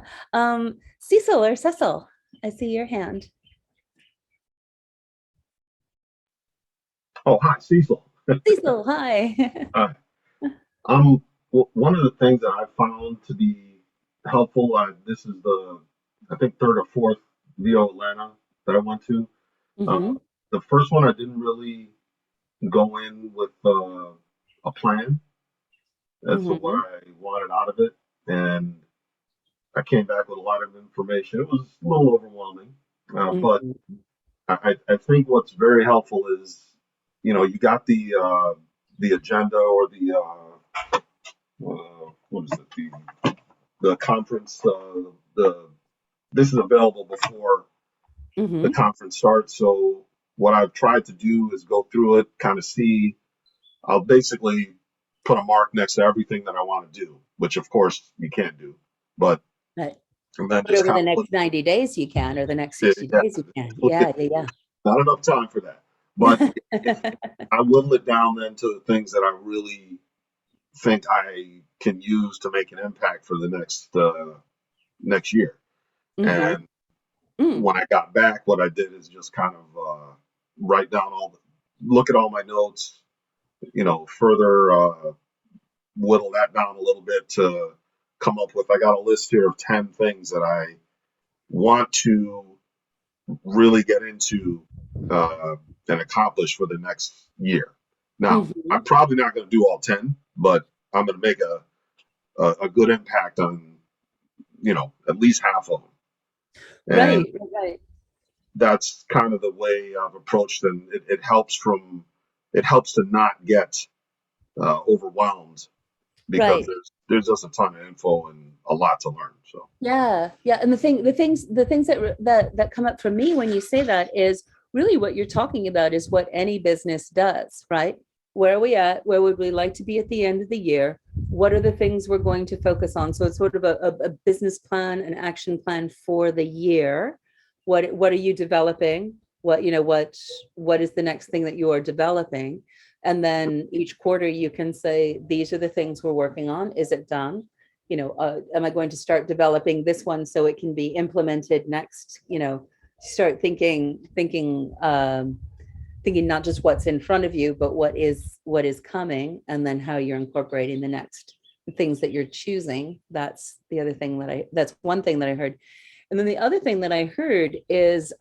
Cecil, I see your hand. Oh, hi, Cecil. Cecil, hi. Hi. One of the things that I found to be helpful, this is I think, third or fourth VO Atlanta that I went to. Mhm. The first one, I didn't really go in with a plan as to what Mhm. I wanted out of it. And I came back with a lot of information. It was a little overwhelming, but Mhm. I think what's very helpful is, you got the agenda or what is it, the conference, this is available before the Mhm. conference starts. So what I've tried to do is go through it, kind of see. I'll basically put a mark next to everything that I want to do, which of course you can't do, but Right. and then But just over kind the of look. next 90 days, you can, or the next Yeah, 60 days, you can. Yeah, yeah, not enough time for that. But yeah. I whittle it down then to the things that I really think I can use to make an impact for the next year. Mhm. And Mm. when I got back, what I did is just kind of write down look at all my notes, further whittle that down a little bit to come up with. I got a list here of 10 things that I want to really get into and accomplish for the next year. Now, I'm Mhm. probably not going to do all 10, but I'm going to make a good impact on, at least half of them. And Right, right. that's kind of the way I've approached, and it helps to not get overwhelmed because Right. there's just a ton of info and a lot to learn. So Yeah, yeah. And the things that come up for me when you say that is really what you're talking about is what any business does, right? Where are we at? Where would we like to be at the end of the year? What are the things we're going to focus on? So it's sort of a business plan, an action plan for the year. What are you developing? What is the next thing that you are developing? And then each quarter you can say, these are the things we're working on. Is it done? Am I going to start developing this one so it can be implemented next? Start thinking not just what's in front of you, but what is coming, and then how you're incorporating the next things that you're choosing. That's that's one thing that I heard. And then the other thing that I heard is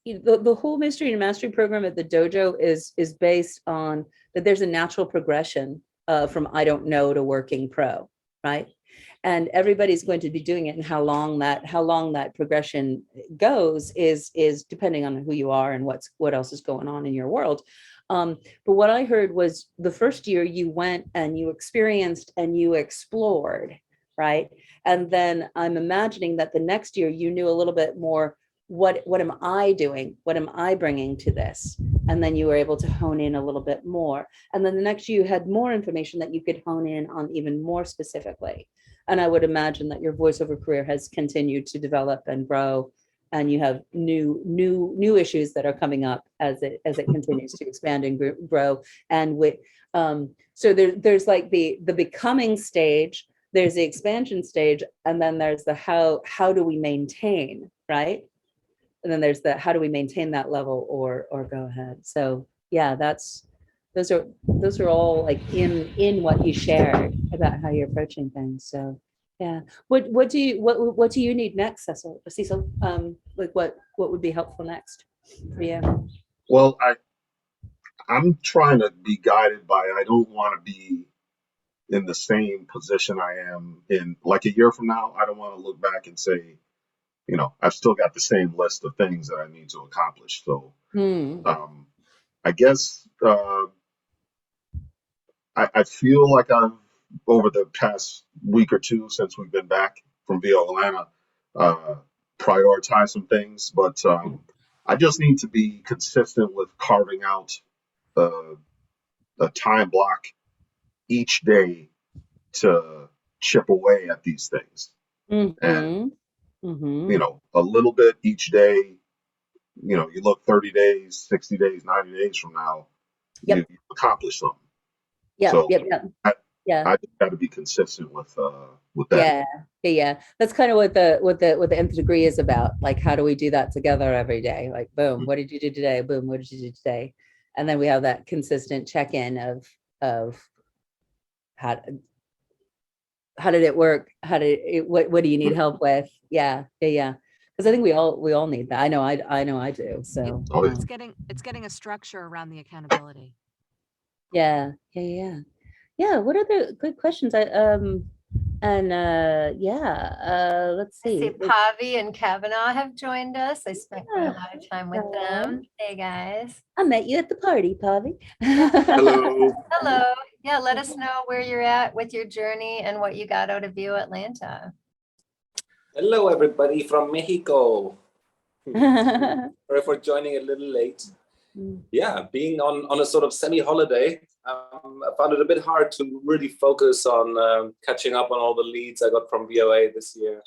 the whole mystery and mastery program at the dojo is based on that there's a natural progression from I don't know to working pro, right? And everybody's going to be doing it, and how long that progression goes is depending on who you are and what else is going on in your world. But what I heard was the first year you went and you experienced and you explored, right? And then I'm imagining that the next year you knew a little bit more. What am I doing? What am I bringing to this? And then you were able to hone in a little bit more. And then the next year you had more information that you could hone in on even more specifically. And I would imagine that your voiceover career has continued to develop and grow, and you have new issues that are coming up as it continues to expand and grow. And so there's like the becoming stage, there's the expansion stage, and then there's the how do we maintain, right? And then there's the how do we maintain that level or go ahead. So yeah, those are all like in what you shared about how you're approaching things. So yeah, what do you need next, Cecil? Like what would be helpful next for you? well, I'm trying to be guided by, I don't want to be in the same position I am in like a year from now. I don't want to look back and say, I've still got the same list of things that I need to accomplish. So I guess I feel like I've, over the past week or two since we've been back from VO Atlanta, uh, prioritized some things, but I just need to be consistent with carving out uh, a time block each day to chip away at these things. And, a little bit each day, you look 30 days, 60 days, 90 days from now, Yep. you accomplish something. Yeah, So yep. Yeah. I just got to be consistent with that. Yeah. That's kind of what the nth degree is about. Like, how do we do that together every day? Like, boom, what did you do today? Boom, what did you do today? And then we have that consistent check-in of how did it work? What do you need help with? Yeah. Because I think we all need that. I know I do. So It's getting a structure around the accountability. yeah. What are the good questions? Let's I see see. Pavi and Kavanaugh have joined us. I spent quite a lot of time with them. Hey guys. I met you at the party, Pavi. Hello. Hello. Yeah, let us know where you're at with your journey and what you got out of View Atlanta. Hello, everybody from Mexico. Sorry for joining a little late. Yeah, being on a sort of semi-holiday, I found it a bit hard to really focus on catching up on all the leads I got from VOA this year.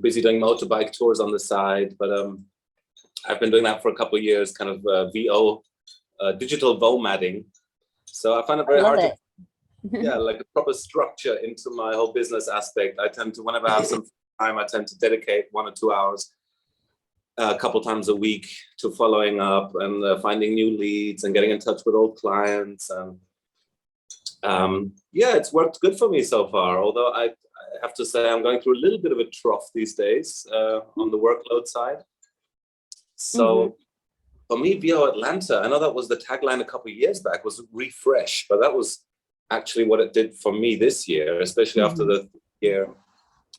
Busy doing motorbike tours on the side, but I've been doing that for a couple of years, kind of VO, digital vomadding. So I find it very hard to, like a proper structure into my whole business aspect. I tend to, whenever I have some time, I tend to dedicate 1 or 2 hours a couple times a week to following up and finding new leads and getting in touch with old clients. And it's worked good for me so far. Although I have to say I'm going through a little bit of a trough these days on the workload side. So for me, VO Atlanta, I know that was the tagline a couple of years back, was refresh, but that was actually what it did for me this year, especially after the year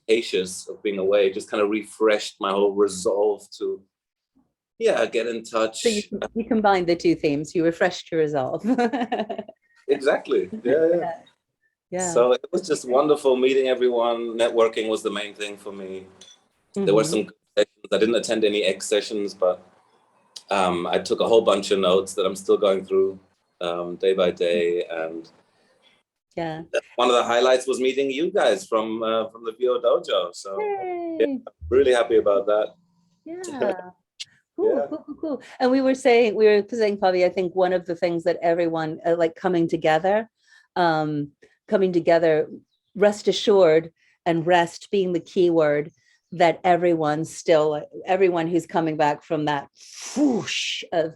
hiatus of being away, just kind of refreshed my whole resolve to get in touch. So you combined the two themes. You refreshed your resolve. Exactly. Yeah. So it was just wonderful meeting everyone. Networking was the main thing for me. There were some sessions. I didn't attend any X sessions, but I took a whole bunch of notes that I'm still going through day by day. And one of the highlights was meeting you guys from the VO Dojo. So I'm really happy about that. Cool. And we were saying, Pavi, I think one of the things that everyone like coming together, rest assured, and rest being the key word, that everyone who's coming back from that whoosh of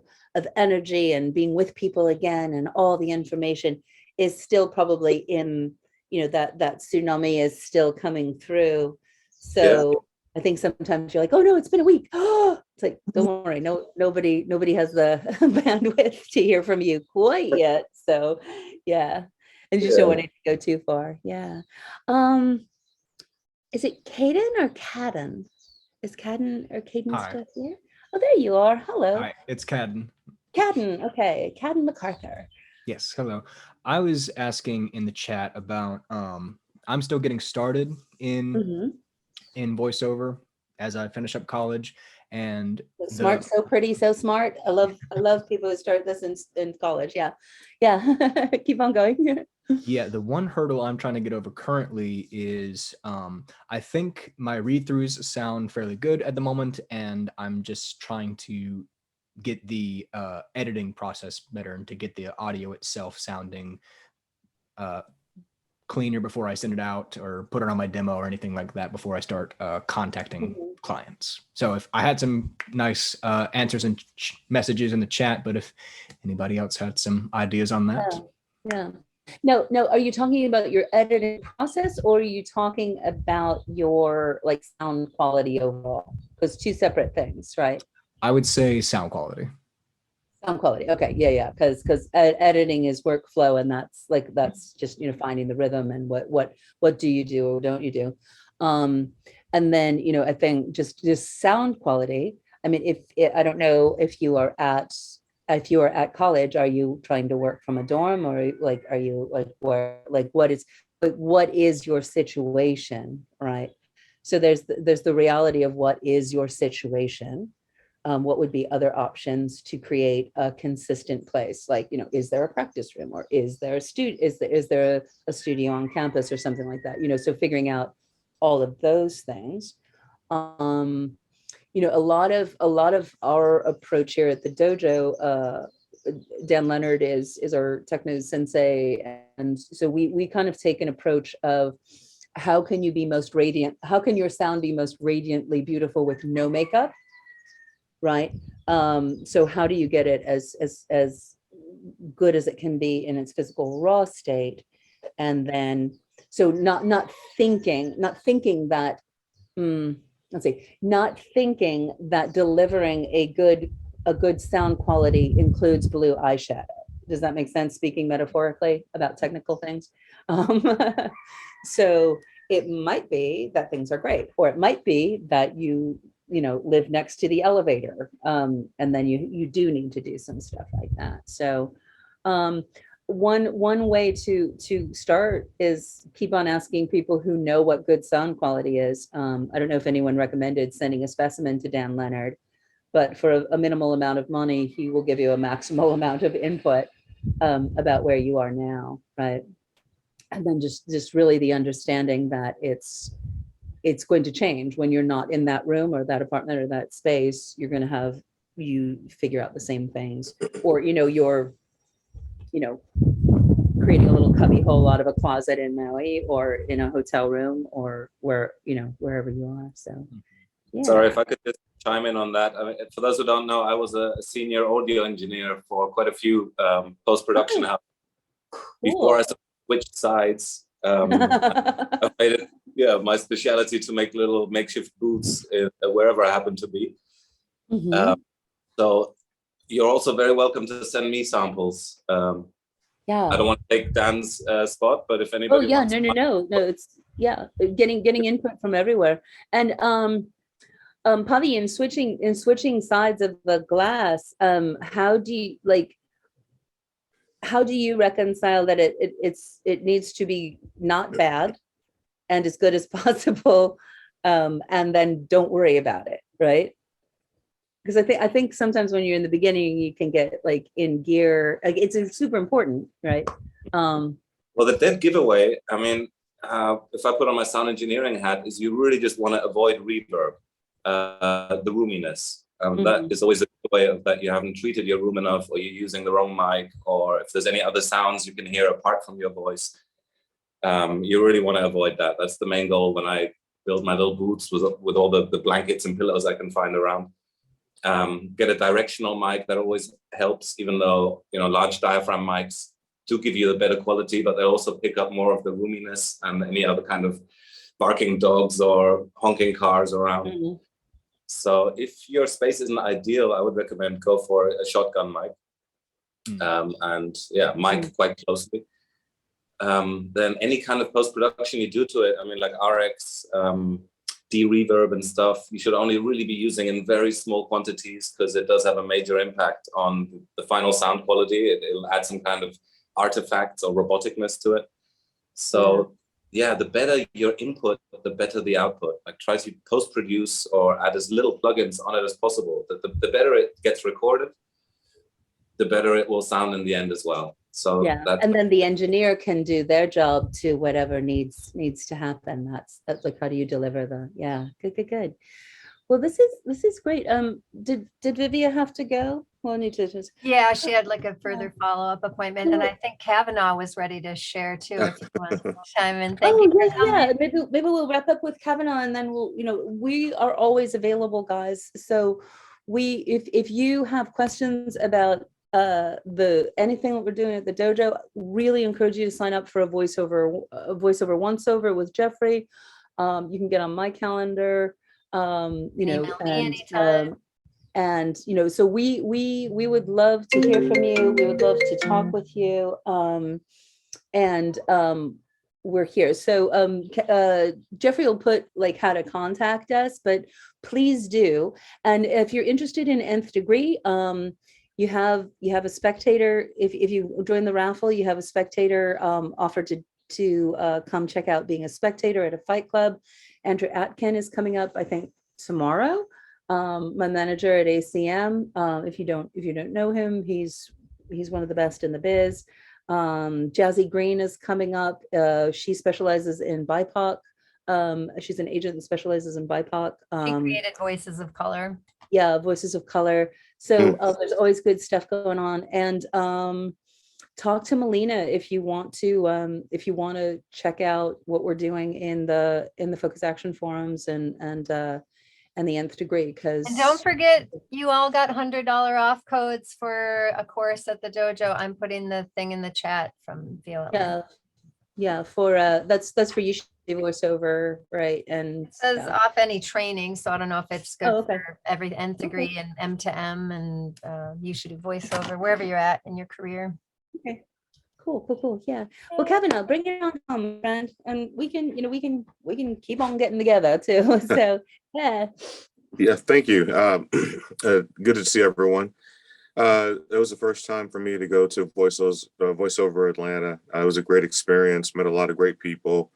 energy and being with people again and all the information is still probably in, that tsunami is still coming through. So I think sometimes you're like, oh no, it's been a week. It's like, don't worry, nobody has the bandwidth to hear from you quite yet. So and just don't want it to go too far. Is it Caden or Caden? Is Caden or Caden still here? Oh, there you are. Hello. Hi, it's Caden. Caden, okay. Caden MacArthur. Yes, hello. I was asking in the chat about I'm still getting started in voiceover as I finish up college, and so smart, so pretty, so smart. I love people who start this in college. Keep on going. The one hurdle I'm trying to get over currently is I think my read-throughs sound fairly good at the moment, and I'm just trying to get the editing process better and to get the audio itself sounding cleaner before I send it out or put it on my demo or anything like that before I start contacting clients. So if I had some nice answers and messages in the chat, but if anybody else had some ideas on that. No, are you talking about your editing process, or are you talking about your like sound quality overall? Because two separate things, right? I would say sound quality. Sound quality. Okay. Because editing is workflow, and that's just finding the rhythm and what do you do or don't you do, and then I think just sound quality. I mean, I don't know if you are at college, are you trying to work from a dorm, or are you what is your situation, right? So there's the reality of what is your situation. What would be other options to create a consistent place? Like, is there a practice room, or is there a studio on campus or something like that? So figuring out all of those things. A lot of our approach here at the dojo, Dan Leonard is our techno sensei, so we kind of take an approach of how can you be most radiant? How can your sound be most radiantly beautiful with no makeup, right? So how do you get it as good as it can be in its physical raw state? And then, so not thinking that, not thinking that delivering a good sound quality includes blue eyeshadow. Does that make sense, speaking metaphorically about technical things? So it might be that things are great, or it might be that you live next to the elevator, and then you do need to do some stuff like that. So one way to start is keep on asking people who know what good sound quality is. I don't know if anyone recommended sending a specimen to Dan Leonard, but for a minimal amount of money, he will give you a maximal amount of input about where you are now, right? And then just really the understanding that it's going to change when you're not in that room or that apartment or that space. You're going to have you figure out the same things, or you're creating a little cubby hole out of a closet in Maui or in a hotel room or wherever you are. So yeah. Sorry, if I could just chime in on that. I mean, for those who don't know, I was a senior audio engineer for quite a few post-production houses before I switched sides. I've made it, my specialty to make little makeshift booths wherever I happen to be. So you're also very welcome to send me samples. Yeah. I don't want to take Dan's spot, but if anybody wants no, it's getting input from everywhere. And Pavi, in switching sides of the glass, how do you reconcile that it needs to be not bad and as good as possible, and then don't worry about it, right? Because I think sometimes when you're in the beginning, you can get in gear. It's super important, right? Well, the dead giveaway, I mean, if I put on my sound engineering hat, is you really just want to avoid reverb, the roominess. That is always a way of that you haven't treated your room enough, or you're using the wrong mic, or if there's any other sounds you can hear apart from your voice. You really want to avoid that. That's the main goal when I build my little booths with all the blankets and pillows I can find around. Get a directional mic. That always helps, even though large diaphragm mics do give you a better quality, but they also pick up more of the roominess and any other kind of barking dogs or honking cars around. So if your space isn't ideal, I would recommend go for a shotgun mic, and mic quite closely. Then any kind of post-production you do to it, I mean, like RX, de-reverb and stuff, you should only really be using in very small quantities, because it does have a major impact on the final sound quality. It'll add some kind of artifacts or roboticness to it. So the better your input, the better the output. Like, try to post-produce or add as little plugins on it as possible. The better it gets recorded, the better it will sound in the end as well. So and then the engineer can do their job to whatever needs to happen. That's like, how do you deliver good. Well, this is great. Did Vivia have to go? Well, I need to just. Yeah, she had a further follow-up appointment, and I think Kavanaugh was ready to share too. If you want to chime in, thank you for coming. Maybe we'll wrap up with Kavanaugh, and then we are always available, guys. So if you have questions about anything that we're doing at the dojo, really encourage you to sign up for a voiceover once over with Jeffrey. You can get on my calendar, and so we would love to hear from you. We would love to talk with you, and we're here. So Jeffrey will put how to contact us, but please do. And if you're interested in nth degree, you have a spectator. If you join the raffle, you have a spectator offer to come check out being a spectator at a fight club. Andrew Atkin is coming up, I think, tomorrow. My manager at ACM. If you don't know him, he's one of the best in the biz. Jazzy Green is coming up. She specializes in BIPOC. She's an agent that specializes in BIPOC. She created Voices of Color. Yeah, Voices of Color. So there's always good stuff going on. And talk to Melina if you want to check out what we're doing in the focus action forums and the nth degree, because And don't forget, you all got $100 off codes for a course at the dojo. I'm putting the thing in the chat from VO. Yeah, for that's for you voiceover, right? And It says yeah. off any training, so I don't know if it's good Oh, okay. for every nth degree and M to M, and you should do voiceover wherever you're at in your career. Okay. Cool. Yeah. Well, Kevin, bring it on home, friend, and we can keep on getting together too. So yeah. Yeah, thank you. Good to see everyone. It was the first time for me to go to Voiceover Atlanta. It was a great experience, met a lot of great people.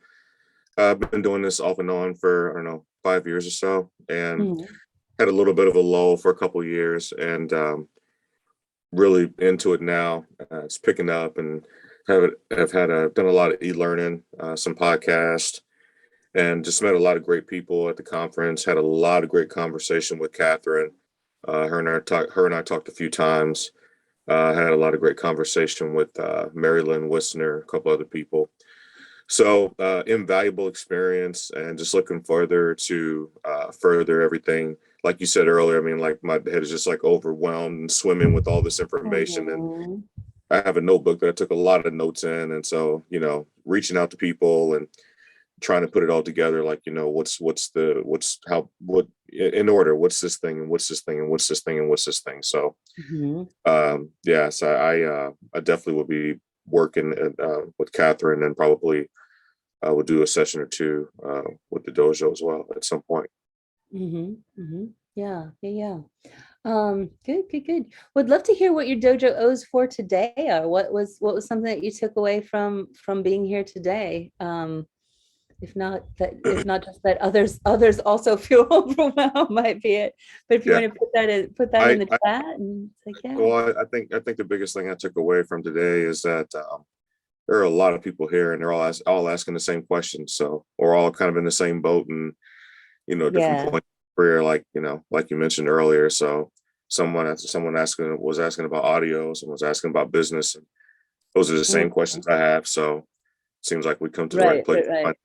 I've been doing this off and on for, I don't know, 5 years or so, and had a little bit of a lull for a couple of years, and really into it now. It's picking up, and done a lot of e-learning, some podcasts, and just met a lot of great people at the conference. Had a lot of great conversation with Catherine. Her and I talked a few times. Had a lot of great conversation with Marilyn Wissner, a couple other people. So invaluable experience, and just looking further to further everything. Like you said earlier, I mean, like my head is just like overwhelmed and swimming with all this information. And I have a notebook that I took a lot of notes in. And so, reaching out to people and trying to put it all together, like, in order, what's this thing and what's this thing and what's this thing and what's this thing. So so I definitely will be working with Catherine, and probably we'll do a session or two with the dojo as well at some point. Yeah. Good. Would love to hear what your dojo owes for today, or what was something that you took away from being here today. If not just that others also feel overwhelmed might be it. But if you want to put that in the chat, and it's like, yeah. Well, I think the biggest thing I took away from today is that there are a lot of people here, and they're all asking the same questions. So we're all kind of in the same boat, and different points of career, like you mentioned earlier. So someone was asking about audio, someone was asking about business, and those are the same questions I have. So it seems like we come to the right place. Right.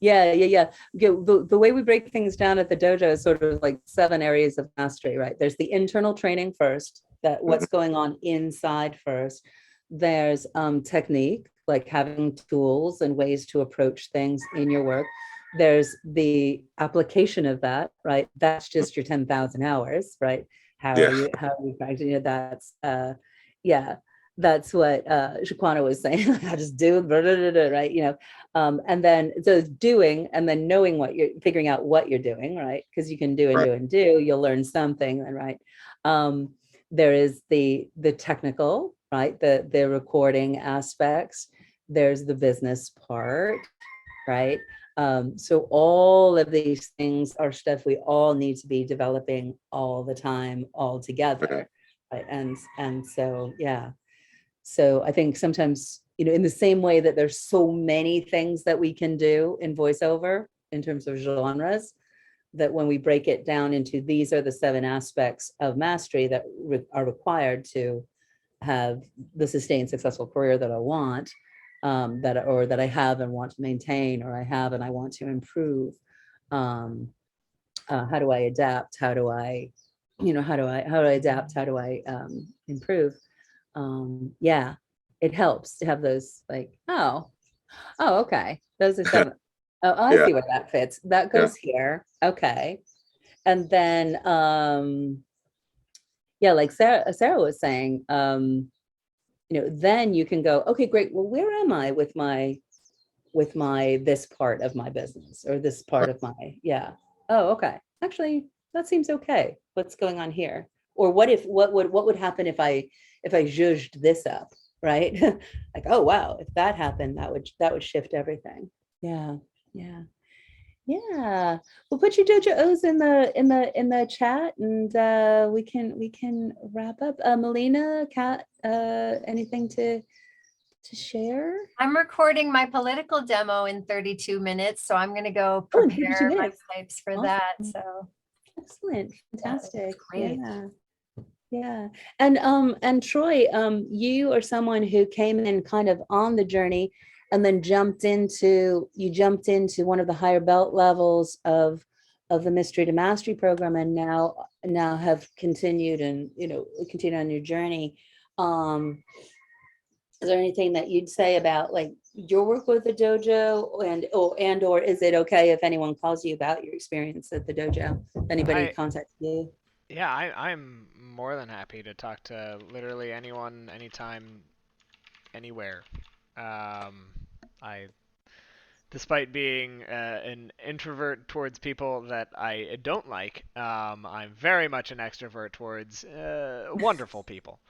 Yeah. The way we break things down at the dojo is sort of like 7 areas of mastery, right? There's the internal training first, that what's going on inside first. There's technique, like having tools and ways to approach things in your work. There's the application of that, right? That's just your 10,000 hours, right? How are you practicing? That's that's what Shaquan was saying. I just do, right? And then so doing, and then knowing figuring out what you're doing, right? Because you can do and do, you'll learn something then, right? There is the technical, right? The recording aspects. There's the business part, right? So all of these things are stuff we all need to be developing all the time, all together, right? And so, yeah. So I think sometimes, in the same way that there's so many things that we can do in voiceover in terms of genres, that when we break it down into these are the 7 aspects of mastery that are required to have the sustained successful career that I want, that I have and want to maintain, or I have and I want to improve. How do I adapt? How do I adapt? How do I improve? Yeah, it helps to have those, like, oh, okay, those are 7. I see where that fits. That goes here. Okay. And then like Sarah was saying, then you can go, okay, great. Well, where am I with my this part of my business, or this part of my, oh, okay. Actually, that seems okay. What's going on here? Or what would happen if I zhuzhed this up, right? Like, oh wow, if that happened, that would shift everything. Yeah. We'll put your dojo O's in the chat, and we can wrap up. Melina, Kat, anything to share? I'm recording my political demo in 32 minutes, so I'm going to go prepare my slides for that. So excellent, fantastic. Great. Yeah. Yeah. And Troy, you are someone who came in kind of on the journey and then jumped into one of the higher belt levels of the Mystery to Mastery program, and now have continued and continue on your journey. Um, is there anything that you'd say about like your work with the dojo, or is it okay if anyone calls you about your experience at the dojo? If anybody contacts you? Yeah, I'm more than happy to talk to literally anyone, anytime, anywhere. I, despite being an introvert towards people that I don't like, I'm very much an extrovert towards wonderful people.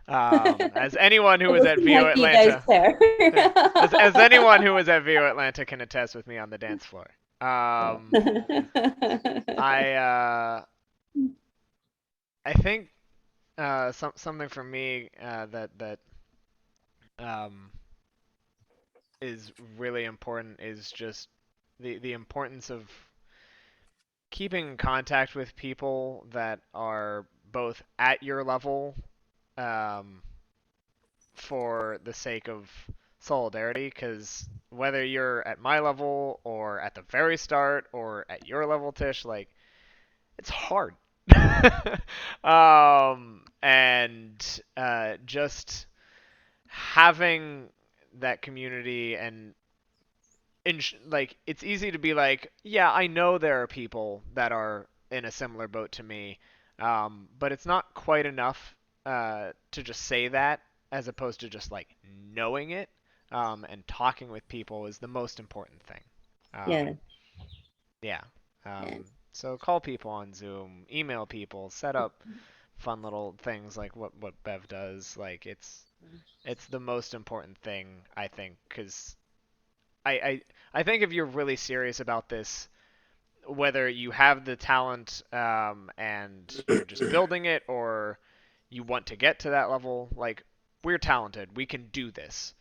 As anyone who was at VO Atlanta, as anyone who was at VO Atlanta can attest with me on the dance floor. I think something for me that is really important is just the importance of keeping in contact with people that are both at your level, for the sake of solidarity, because whether you're at my level or at the very start or at your level, Tish, like, it's hard. And just having that community and like, it's easy to be like, yeah, I know there are people that are in a similar boat to me, but it's not quite enough to just say that, as opposed to just like knowing it, and talking with people is the most important thing. Yeah. Yeah. So call people on Zoom, email people, set up fun little things like what Bev does. Like, it's the most important thing, I think, because I think if you're really serious about this, whether you have the talent, and you're just building it, or you want to get to that level, like, we're talented. We can do this.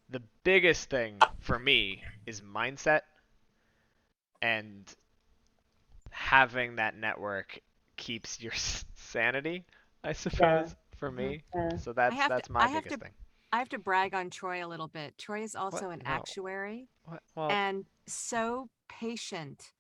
The biggest thing for me is mindset, and having that network keeps your sanity, I suppose, for me. So that's my biggest thing. I have to brag on Troy a little bit. Troy is also an actuary and so patient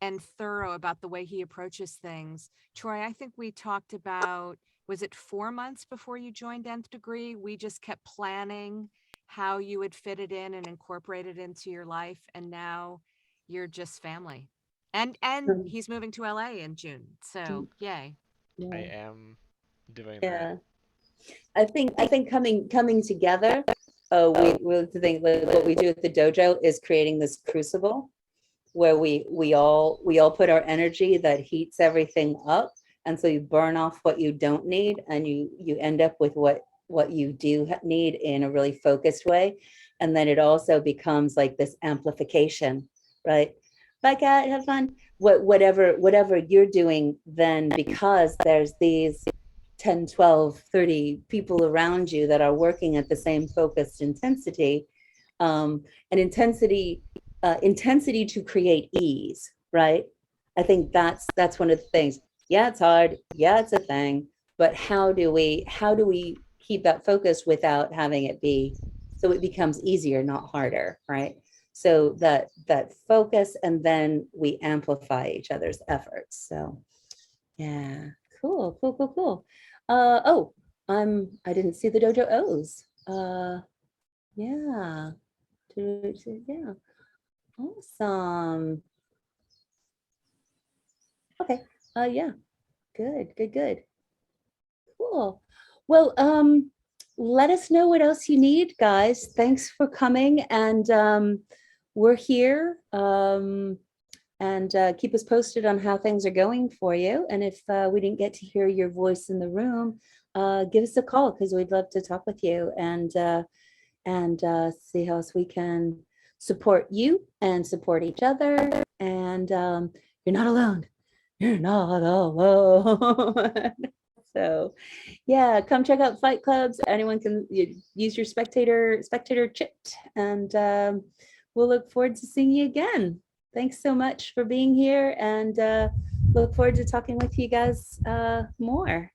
and thorough about the way he approaches things. Troy, I think we talked about, was it 4 months before you joined Nth Degree? We just kept planning how you would fit it in and incorporate it into your life. And now you're just family. And he's moving to LA in June. So yay. Yeah. I am doing Yeah. that. I think coming together, we think like what we do at the dojo is creating this crucible where we all put our energy that heats everything up, and so you burn off what you don't need, and you end up with what you do need in a really focused way, and then it also becomes like this amplification, right? Bye, Kat, have fun. Whatever you're doing, then because there's these 10, 12, 30 people around you that are working at the same focused intensity, and intensity to create ease, right? I think that's one of the things. Yeah, it's hard. Yeah, it's a thing. But how do we keep that focus without having it be so it becomes easier, not harder, right? So that focus, and then we amplify each other's efforts. So yeah, cool. I didn't see the dojo O's. Yeah. Yeah. Awesome. Okay. Yeah. Good. Cool. Well, let us know what else you need, guys. Thanks for coming, and we're here. And keep us posted on how things are going for you. And if we didn't get to hear your voice in the room, give us a call, because we'd love to talk with you and see how else we can support you and support each other. And you're not alone. You're not alone. So yeah, come check out Fight Clubs. Anyone can use your spectator chit, and we'll look forward to seeing you again. Thanks so much for being here, and look forward to talking with you guys more.